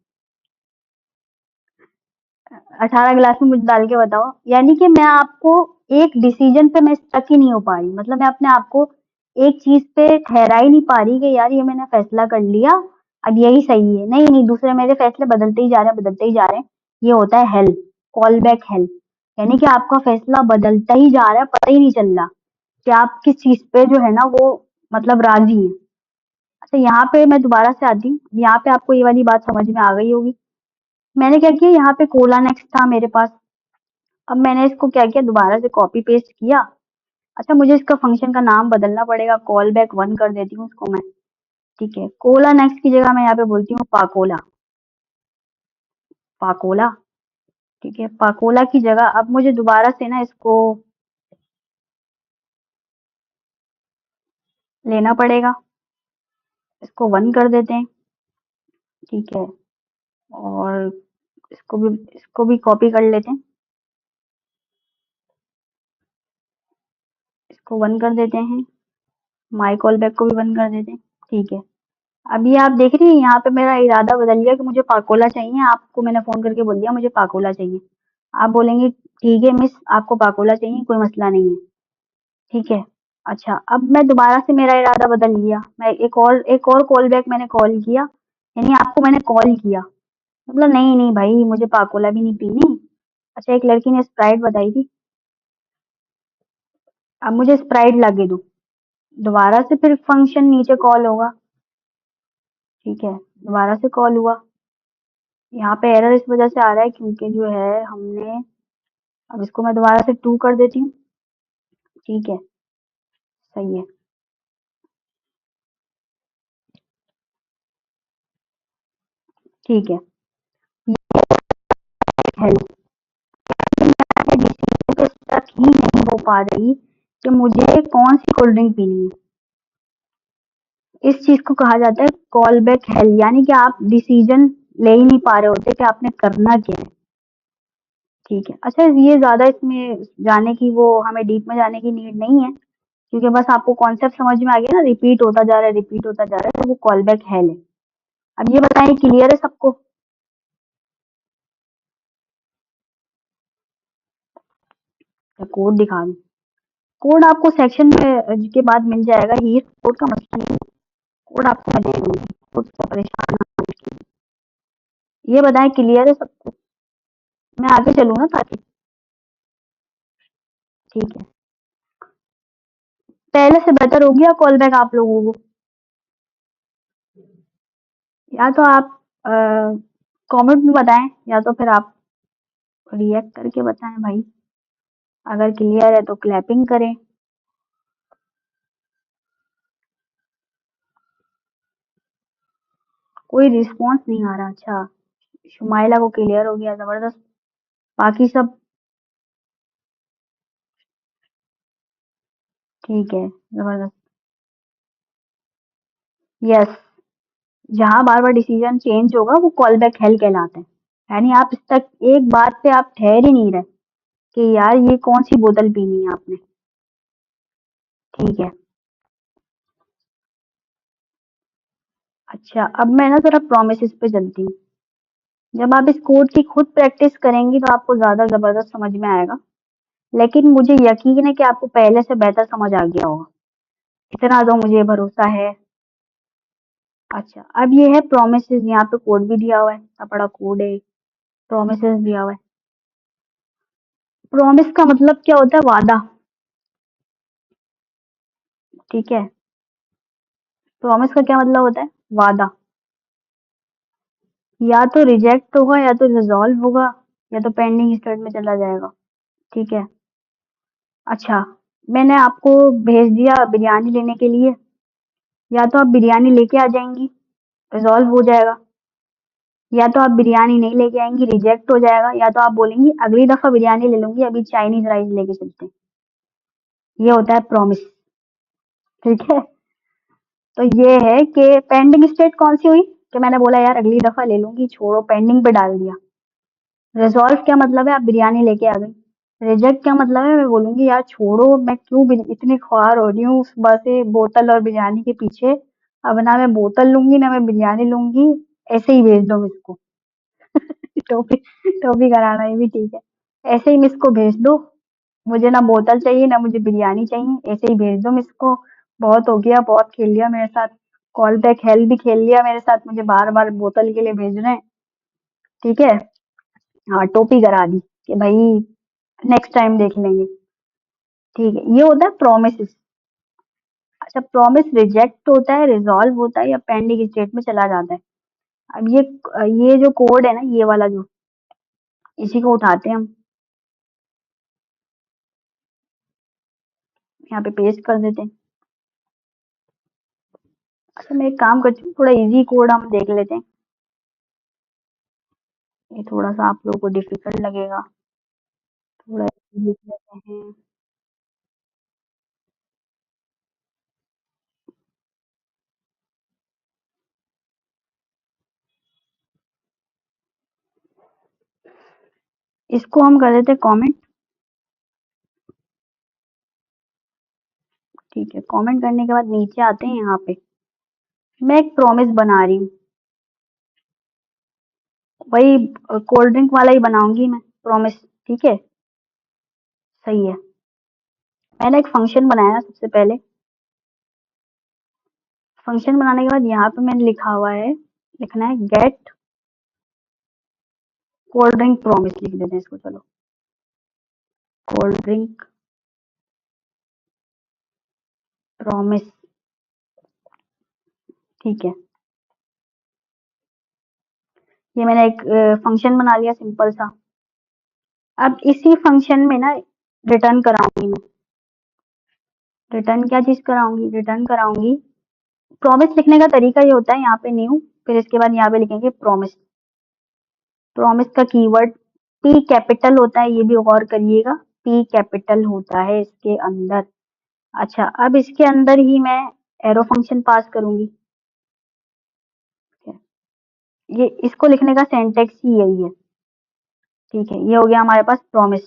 18 गिलास में मुझे डाल के बताओ, यानी कि मैं आपको एक डिसीजन पे मैं स्टक ही नहीं हो पा रही, मतलब मैं अपने आप को एक चीज पे ठहरा ही नहीं पा रही कि यार ये मैंने फैसला कर लिया, अब यही सही है, नहीं नहीं दूसरे मेरे फैसले बदलते ही जा रहे हैं, बदलते ही जा रहे हैं। ये होता है हेल्थ, कॉल बैक हेल्थ, यानी कि आपका फैसला बदलता ही जा रहा है, पता ही नहीं चल रहा कि आप किस चीज पे जो है ना वो मतलब राजी है। अच्छा, यहाँ पे मैं दोबारा से आती हूँ, यहाँ पे आपको ये वाली बात समझ में आ गई होगी। मैंने क्या किया, यहाँ पे कोला नेक्स्ट था मेरे पास, अब मैंने इसको क्या किया, दोबारा से कॉपी पेस्ट किया। अच्छा, मुझे इसका फंक्शन का नाम बदलना पड़ेगा, कॉल बैक वन कर देती हूँ इसको मैं। ठीक है, कोला नेक्स्ट की जगह मैं यहाँ पे बोलती हूँ पाकोला, पाकोला। ठीक है, पाकोला की जगह अब मुझे दोबारा से ना इसको लेना पड़ेगा, इसको वन कर देते हैं। ठीक है, और इसको भी कॉपी कर लेते हैं, इसको वन कर देते हैं, माई कॉल बैक को भी वन कर देते हैं। ठीक है, अब ये आप देख रही हैं यहाँ पे मेरा इरादा बदल गया कि मुझे पाकोला चाहिए, आपको मैंने फोन करके बोल दिया मुझे पाकोला चाहिए। आप बोलेंगे ठीक है मिस आपको पाकोला चाहिए, कोई मसला नहीं है। ठीक है। अच्छा, अब मैं दोबारा से मेरा इरादा बदल लिया, मैं एक और कॉल बैक मैंने कॉल किया, यानी आपको मैंने कॉल किया, मतलब नहीं नहीं भाई मुझे पाकोला भी नहीं पीनी। अच्छा, एक लड़की ने स्प्राइट बताई थी, अब मुझे स्प्राइट लाके दो। दोबारा से फिर फंक्शन नीचे कॉल होगा। ठीक है, दोबारा से कॉल हुआ, यहाँ पे एरर इस वजह से आ रहा है क्योंकि जो है हमने, अब इसको मैं दोबारा से 2 कर देती हूँ। ठीक है, सही है। ठीक है, हेल्प मैं डिसीजन पे स्टक ही नहीं हो पा रही कि मुझे कौन सी कोल्ड ड्रिंक पीनी है। इस चीज को कहा जाता है कॉल बैक हेल्प, यानी कि आप डिसीजन ले ही नहीं पा रहे होते कि आपने करना क्या है। ठीक है, अच्छा ये ज्यादा इसमें जाने की, वो हमें डीप में जाने की नीड नहीं है, क्योंकि बस आपको कॉन्सेप्ट समझ में आ गया ना, रिपीट होता जा रहा है, रिपीट होता जा रहा है, तो वो कॉल बैक हेल्प है। अब ये बताएं क्लियर है सबको? कोड दिखा दूं? कोड आपको सेक्शन में के बाद मिल जाएगा, ये कोड का मसला नहीं है, कोड आपको मैं दे दूंगी, कोड से परेशान ना होइए। ये बताएं क्लियर है सबको? मैं आगे चलूँ ना ताकि, ठीक है, पहले से बेहतर हो गया कॉल बैक आप लोगों को? या तो आप कमेंट में बताएं, या तो फिर आप रिएक्ट करके बताएं भाई, अगर क्लियर है तो क्लैपिंग करें। कोई रिस्पॉन्स नहीं आ रहा। अच्छा, शुमाइला को क्लियर हो गया, जबरदस्त। बाकी सब ठीक है, जबरदस्त। यस, जहाँ बार बार डिसीजन चेंज होगा वो कॉल बैक हेल कहलाते हैं। यानी आप इस तक एक बात पे आप ठहर ही नहीं रहे कि यार ये कौन सी बोतल पीनी है आपने। ठीक है। अच्छा, अब मैं ना जरा प्रोमिस पे चलती हूँ। जब आप इस कोड की खुद प्रैक्टिस करेंगी तो आपको ज्यादा जबरदस्त समझ में आएगा, लेकिन मुझे यकीन है कि आपको पहले से बेहतर समझ आ गया होगा, इतना तो मुझे भरोसा है। अच्छा, अब ये है प्रोमिसेस। यहाँ पे कोड भी दिया हुआ है, इतना बड़ा कोड है। प्रोमिसेस दिया हुआ है। प्रॉमिस का मतलब क्या होता है? वादा। ठीक है। प्रॉमिस का क्या मतलब होता है? वादा। या तो रिजेक्ट होगा, या तो रिजॉल्व होगा, या तो पेंडिंग स्टेट में चला जाएगा। ठीक है। अच्छा, मैंने आपको भेज दिया बिरयानी लेने के लिए। या तो आप बिरयानी लेके आ जाएंगी, रिजॉल्व हो जाएगा। या तो आप बिरयानी नहीं लेके आएंगी, रिजेक्ट हो जाएगा। या तो आप बोलेंगी अगली दफा बिरयानी ले लूंगी, अभी चाइनीज राइस लेके चलते हैं। ये होता है प्रॉमिस। ठीक है। तो ये है कि पेंडिंग स्टेट कौन सी हुई, कि मैंने बोला यार अगली दफा ले लूंगी, छोड़ो, पेंडिंग पे डाल दिया। रिजॉल्व क्या मतलब है? आप बिरयानी लेके आ गई। रिजेक्ट क्या मतलब है? मैं बोलूंगी यार छोड़ो, मैं क्यों इतनी ख्वार हो रही हूँ सुबह से बोतल और बिरयानी के पीछे। अब ना मैं बोतल लूंगी ना मैं बिरयानी लूंगी, ऐसे ही भेज दो मुझको। टोपी टोपी कराना, ये भी ठीक है। ऐसे ही मिस को भेज दो। मुझे ना बोतल चाहिए ना मुझे बिरयानी चाहिए, ऐसे ही भेज दो मिस को। बहुत हो गया, बहुत खेल लिया मेरे साथ। कॉल बैक हेल भी खेल लिया मेरे साथ, मुझे बार बार बोतल के लिए भेज रहे हैं। ठीक है। हाँ, टोपी करा दी कि भाई नेक्स्ट टाइम देख लेंगे। ठीक है, ये होता है प्रोमिस। अच्छा, प्रॉमिस रिजेक्ट होता है, रिजॉल्व होता है, या पेंडिंग स्टेट में चला जाता है। अब ये जो कोड है ना, ये वाला जो, इसी को उठाते हैं हम, यहाँ पे पेस्ट कर देते हैं। अच्छा, मैं एक काम करती हूँ, थोड़ा इजी कोड हम देख लेते हैं। ये थोड़ा सा आप लोगों को डिफिकल्ट लगेगा, थोड़ा लिख लेते हैं। इसको हम कर देते हैं कमेंट। ठीक है, कमेंट करने के बाद नीचे आते हैं। यहाँ पे मैं एक प्रॉमिस बना रही हूँ, वही कोल्ड ड्रिंक वाला ही बनाऊंगी मैं प्रॉमिस। ठीक है, सही है। मैंने एक फंक्शन बनाया सबसे पहले। फंक्शन बनाने के बाद यहाँ पे मैंने लिखा हुआ है, लिखना है गेट कोल्ड ड्रिंक प्रॉमिस, लिख देते हैं इसको। चलो, कोल्ड ड्रिंक प्रॉमिस। ठीक है, ये मैंने एक फंक्शन बना लिया सिंपल सा। अब इसी फंक्शन में ना रिटर्न कराऊंगी मैं। रिटर्न क्या चीज कराऊंगी? रिटर्न कराऊंगी। प्रॉमिस लिखने का तरीका ये होता है, यहाँ पे न्यू, फिर इसके बाद यहाँ पे लिखेंगे प्रॉमिस। प्रॉमिस का कीवर्ड पी कैपिटल होता है, ये भी गौर करिएगा। पी कैपिटल होता है इसके अंदर। अच्छा, अब इसके अंदर ही मैं एरो फंक्शन पास करूंगी। ये इसको लिखने का सिंटेक्स ही यही है। ठीक है, ये हो गया हमारे पास प्रॉमिस।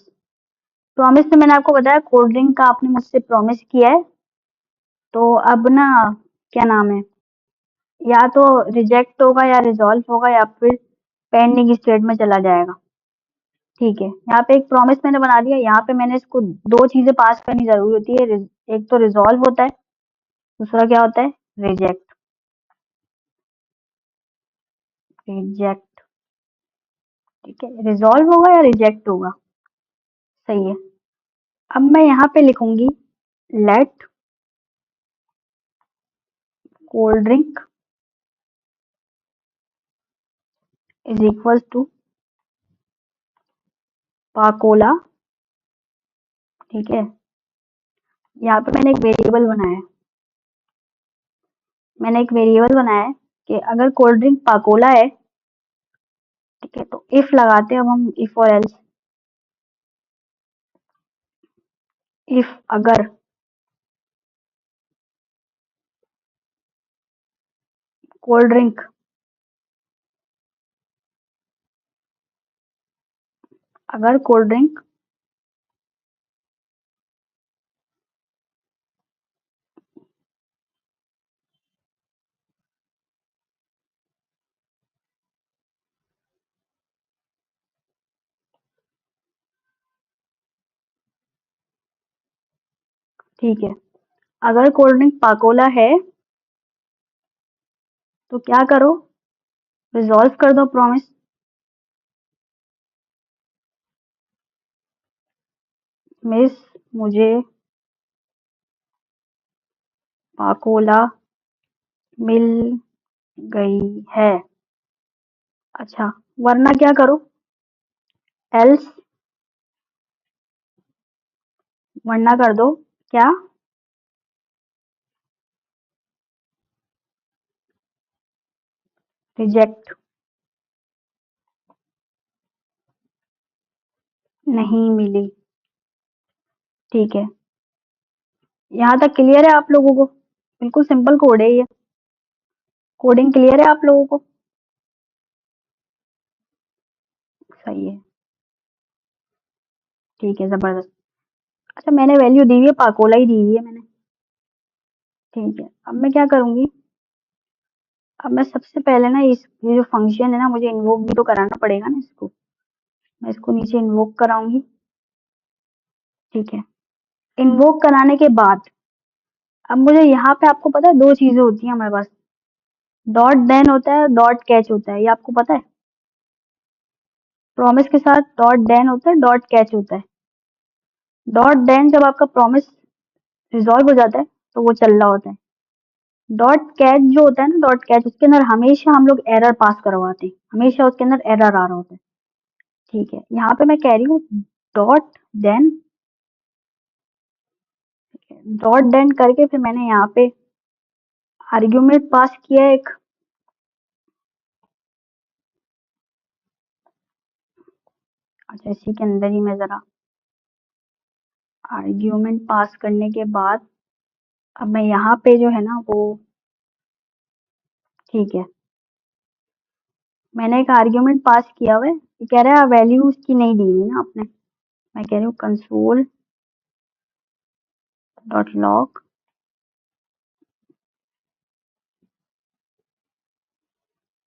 प्रॉमिस में मैंने आपको बताया कोल्ड ड्रिंक का आपने मुझसे प्रॉमिस किया है, तो अब ना क्या नाम है, या तो रिजेक्ट होगा या रिजॉल्व होगा या फिर पेंडिंग स्टेट में चला जाएगा। ठीक है, यहाँ पे एक प्रॉमिस मैंने बना दिया। यहाँ पे मैंने इसको दो चीजें पास करनी जरूरी होती है। एक तो रिजॉल्व होता है, दूसरा क्या होता है? रिजेक्ट। रिजेक्ट। ठीक है, रिजॉल्व होगा या रिजेक्ट होगा। सही है। अब मैं यहाँ पे लिखूंगी let cold drink is equal to Pakola. ठीक है, यहाँ पे मैंने एक वेरिएबल बनाया है। मैंने एक वेरिएबल बनाया है कि अगर कोल्ड ड्रिंक पाकोला है, ठीक है, तो इफ लगाते हैं अब हम, इफ और एल्स। इफ अगर कोल्ड ड्रिंक, अगर कोल्ड ड्रिंक ठीक है, अगर कोल्ड ड्रिंक पाकोला है तो क्या करो, रिजॉल्व कर दो प्रॉमिस। मिस, मुझे पाकोला मिल गई है। अच्छा, वरना क्या करो, एल्स, वरना कर दो क्या, रिजेक्ट, नहीं मिली। ठीक है, यहाँ तक क्लियर है आप लोगों को? बिल्कुल सिंपल कोड है ये, कोडिंग क्लियर है आप लोगों को? सही है, ठीक है, जबरदस्त। अच्छा, मैंने वैल्यू दी हुई है, पाकोला ही दी हुई है मैंने। ठीक है, अब मैं क्या करूंगी, अब मैं सबसे पहले ना ये जो फंक्शन है ना, मुझे इन्वोक भी तो कराना पड़ेगा ना इसको। मैं इसको नीचे इन्वोक कराऊंगी। ठीक है, इन्वोक कराने के बाद अब मुझे यहाँ पे, आपको पता है दो चीजें होती हैं हमारे पास, डॉट देन होता है, डॉट कैच होता है, ये आपको पता है? प्रॉमिस के साथ डॉट देन होता है, डॉट कैच होता है। डॉट देन जब आपका प्रॉमिस रिजॉल्व हो जाता है तो वो चल रहा होता है। डॉट कैच जो होता है ना, डॉट कैच, उसके अंदर हमेशा हम लोग एरर पास करवाते हैं, हमेशा उसके अंदर एरर आ रहा होता है। ठीक है, यहाँ पे मैं कह रही हूँ डॉट देन, डॉट देन करके फिर मैंने यहाँ पे आर्ग्यूमेंट पास किया है एक। अच्छा, इसी के अंदर ही मैं जरा आर्ग्यूमेंट पास करने के बाद अब मैं यहाँ पे जो है ना वो, ठीक है, मैंने एक आर्ग्यूमेंट पास किया हुआ है, ये कह रहा है वैल्यू उसकी नहीं दी हुई ना आपने। मैं कह रही हूँ कंसोल डॉट लॉग,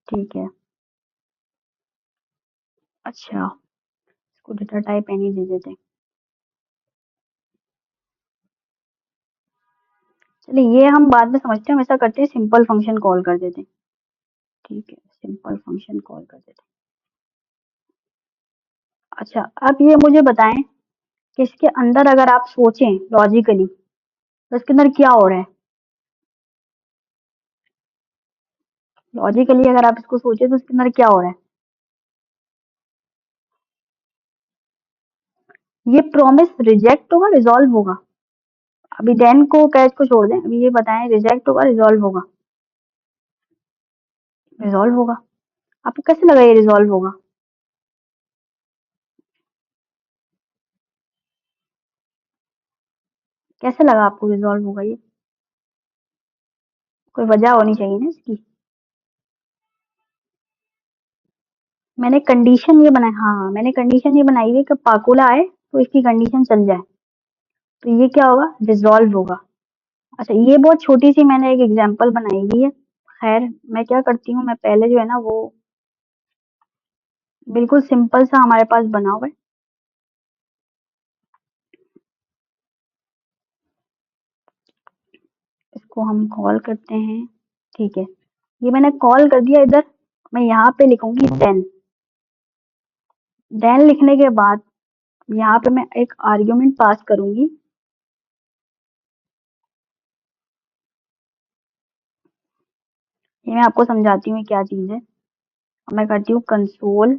ठीक है। अच्छा, इसको डेटा टाइप एनी दे देते हैं। चलिए, ये हम बाद में समझते हैं, हम ऐसा करते हैं, सिंपल फंक्शन कॉल कर देते हैं। ठीक है, सिंपल फंक्शन कॉल कर देते हैं। अच्छा, अब ये मुझे बताएं कि इसके अंदर अगर आप सोचें लॉजिकली तो इसके अंदर क्या हो रहा है। लॉजिकली अगर आप इसको सोचे तो इसके अंदर क्या हो रहा है। ये प्रॉमिस रिजेक्ट होगा, रिजॉल्व होगा? अभी देन को कैच को छोड़ दें, अभी ये बताएं, रिजेक्ट होगा, रिजॉल्व होगा? रिजॉल्व होगा। आपको कैसे लगा ये रिजॉल्व होगा? कैसे लगा आपको रिजॉल्व होगा ये? कोई वजह होनी चाहिए ना इसकी। मैंने कंडीशन ये बनाई, हाँ हाँ, मैंने कंडीशन ये बनाई है कि पाकोला आए तो इसकी कंडीशन चल जाए, तो ये क्या होगा, रिजॉल्व होगा। अच्छा, ये बहुत छोटी सी मैंने एक एग्जांपल बनाई हुई है। खैर, मैं क्या करती हूँ, मैं पहले जो है ना वो बिल्कुल सिंपल सा हमारे पास बना हुआ है, इसको हम कॉल करते हैं। ठीक है, ये मैंने कॉल कर दिया इधर। मैं यहाँ पे लिखूंगी देन। देन लिखने के बाद यहाँ पे मैं एक आर्ग्यूमेंट पास करूंगी। ये मैं आपको समझाती हूँ ये क्या चीज है। मैं करती हूँ कंसोल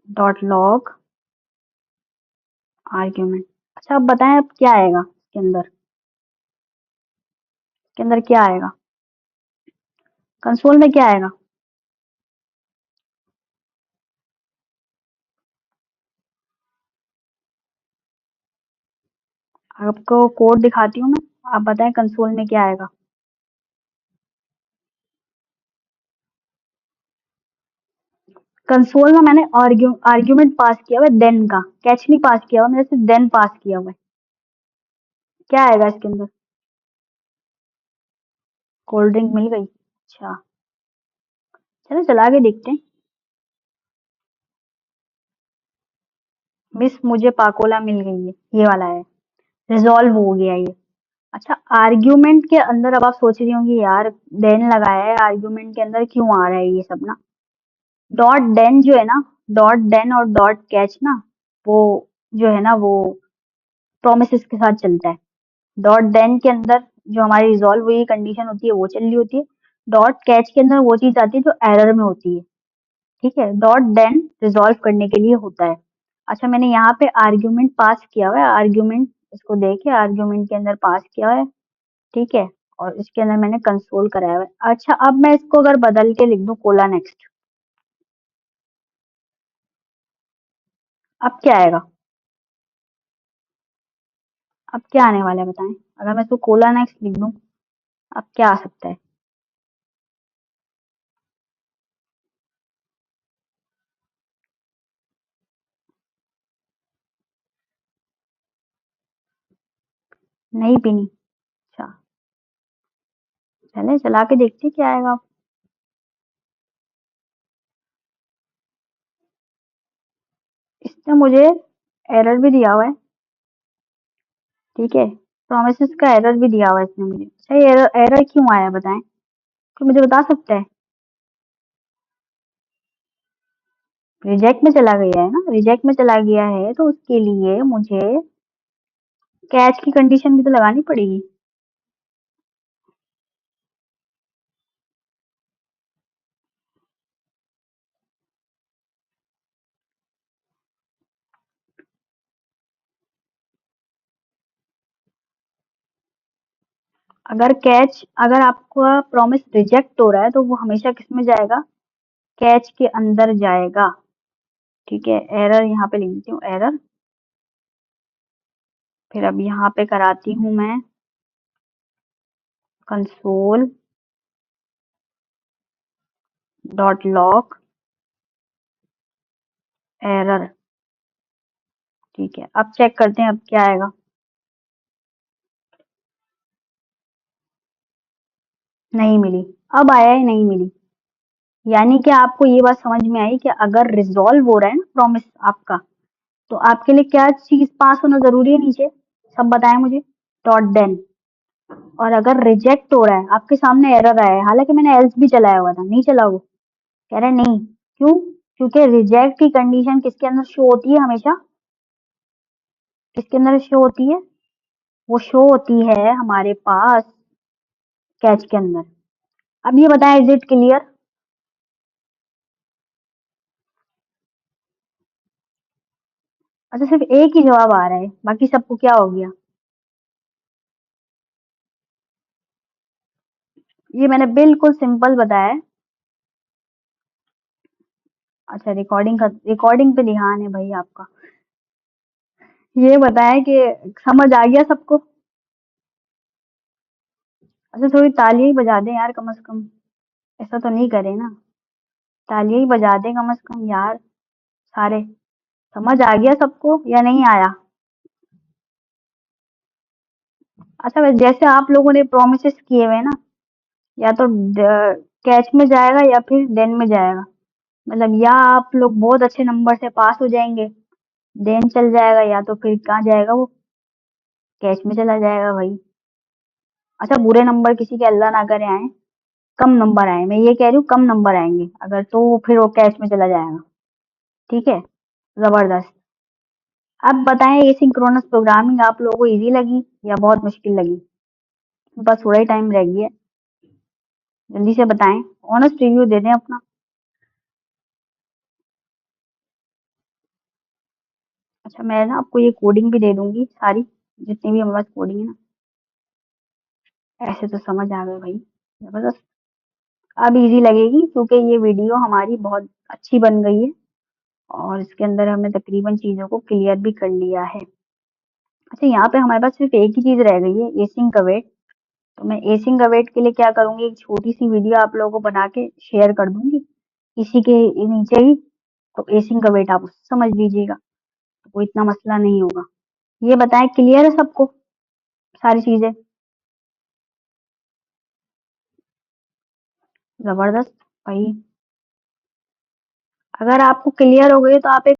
डॉट लॉग आर्ग्यूमेंट। अच्छा, अब बताएं अब क्या आएगा इसके अंदर, इसके अंदर क्या आएगा। कंसोल में क्या आएगा? आपको कोड दिखाती हूँ मैं, आप बताएं कंसोल में क्या आएगा। कंसोल में मैंने आर्ग्यूमेंट पास किया हुआ है देन का, कैच नहीं पास किया हुआ मैंने, सिर्फ देन पास किया हुआ है। क्या आएगा इसके अंदर? कोल्ड ड्रिंक मिल गई, अच्छा। चलो चला के देखते हैं। मिस मुझे पाकोला मिल गई है, ये वाला है। रिजॉल्व हो गया ये। अच्छा, आर्ग्यूमेंट के अंदर अब आप सोच रही होंगी यार, देन लगाया है आर्ग्यूमेंट के अंदर, क्यों आ रहा है ये सब ना। डॉट देन जो है ना, डॉट देन और डॉट कैच ना, वो जो है ना वो प्रोमिसेस के साथ चलता है। डॉट देन के अंदर जो हमारी रिजॉल्व हुई कंडीशन होती है वो चल रही होती है। डॉट कैच के अंदर वो चीज आती है जो एरर में होती है। ठीक है, डॉट देन रिजॉल्व करने के लिए होता है। अच्छा, मैंने यहाँ पे आर्ग्यूमेंट पास किया हुआ है, आर्ग्यूमेंट इसको देखिए, आर्ग्यूमेंट के अंदर पास किया हुआ है। ठीक है, और इसके अंदर मैंने कंसोल कराया हुआ है। अच्छा, अब मैं इसको अगर बदल के लिख दूं कोला नेक्स्ट, अब क्या आएगा? अब क्या आने वाला है बताएं? अगर मैं इसको कोला नेक्स्ट लिख दूं, अब क्या आ सकता है? नहीं पीनी, अच्छा। चले चला के देखते हैं क्या आएगा। इसने मुझे एरर भी दिया हुआ है। ठीक है, प्रोमिसेस का एरर भी दिया हुआ है इसने मुझे। अच्छा, ये एरर एरर क्यों आया बताएं, कोई मुझे बता सकता है? रिजेक्ट में चला गया है ना, रिजेक्ट में चला गया है तो उसके लिए मुझे कैच की कंडीशन भी तो लगानी पड़ेगी। अगर आपका प्रॉमिस रिजेक्ट हो रहा है तो वो हमेशा किस में जाएगा? कैच के अंदर जाएगा। ठीक है, एरर यहाँ पे लिख देती हूँ, एरर। फिर अब यहाँ पे कराती हूँ मैं कंसोल डॉट लॉग एरर। ठीक है, अब चेक करते हैं अब क्या आएगा। नहीं मिली। अब आया है नहीं मिली। यानी कि आपको ये बात समझ में आई कि अगर रिजॉल्व हो रहा है ना प्रॉमिस आपका, तो आपके लिए क्या चीज पास होना जरूरी है नीचे? सब बताएं मुझे। Dot then. और अगर रिजेक्ट हो रहा है, आपके सामने एरर आया है, हालांकि मैंने एल्स भी चलाया हुआ था, नहीं चला वो, कह रहे नहीं। क्यों? क्योंकि रिजेक्ट की कंडीशन किसके अंदर शो होती है हमेशा? किसके अंदर शो होती है? वो शो होती है हमारे पास कैच के अंदर। अब ये बताएं, इज इट क्लियर? अच्छा, सिर्फ एक ही जवाब आ रहा है, बाकी सबको क्या हो गया? ये मैंने बिल्कुल सिंपल बताया है। अच्छा, रिकॉर्डिंग पे ध्यान है भाई आपका। ये बताएं कि समझ आ गया सबको? अच्छा, थोड़ी तालियां ही बजा दें यार कम से कम। ऐसा तो नहीं करे ना, तालियां ही बजा दें कम से कम यार सारे। समझ आ गया सबको या नहीं आया? अच्छा, जैसे आप लोगों ने प्रोमिस किए हुए हैं ना, या तो कैच में जाएगा या फिर देन में जाएगा। मतलब या आप लोग बहुत अच्छे नंबर से पास हो जाएंगे, देन चल जाएगा, या तो फिर कहाँ जाएगा वो? कैच में चला जाएगा भाई। अच्छा, बुरे नंबर किसी के अल्लाह ना करे आए, कम नंबर आए, मैं ये कह रही हूँ कम नंबर आएंगे अगर, तो फिर वो कैच में चला जाएगा। ठीक है, जबरदस्त। अब बताएं, ये सिंक्रोनस प्रोग्रामिंग आप लोगों को इजी लगी या बहुत मुश्किल लगी? बस थोड़ा ही टाइम रह गया है, जल्दी से बताएं। ऑनेस्ट रिव्यू दे दें अपना। अच्छा, मैं ना आपको ये कोडिंग भी दे दूंगी सारी, जितनी भी हमारे पास कोडिंग है ना। ऐसे तो समझ आ गए भाई, जबरदस्त। अब इजी लगेगी क्योंकि ये वीडियो हमारी बहुत अच्छी बन गई है और इसके अंदर हमने तकरीबन चीज़ों को क्लियर भी कर लिया है। अच्छा, यहाँ पे हमारे पास सिर्फ एक ही चीज़ रह गई है, एसिंक अवेट। तो मैं एसिंक अवेट के लिए क्या करूँगी, एक छोटी-सी वीडियो आप लोगों को बना के शेयर कर दूँगी, इसी के नीचे ही। तो एसिंक अवेट आप उससे समझ लीजिएगा, तो कोई इतना मसला नहीं होगा। ये बताएँ, क्लियर है सबको सारी चीज़ें? ज़बरदस्त भाई। अगर आपको क्लियर हो गई तो आप एक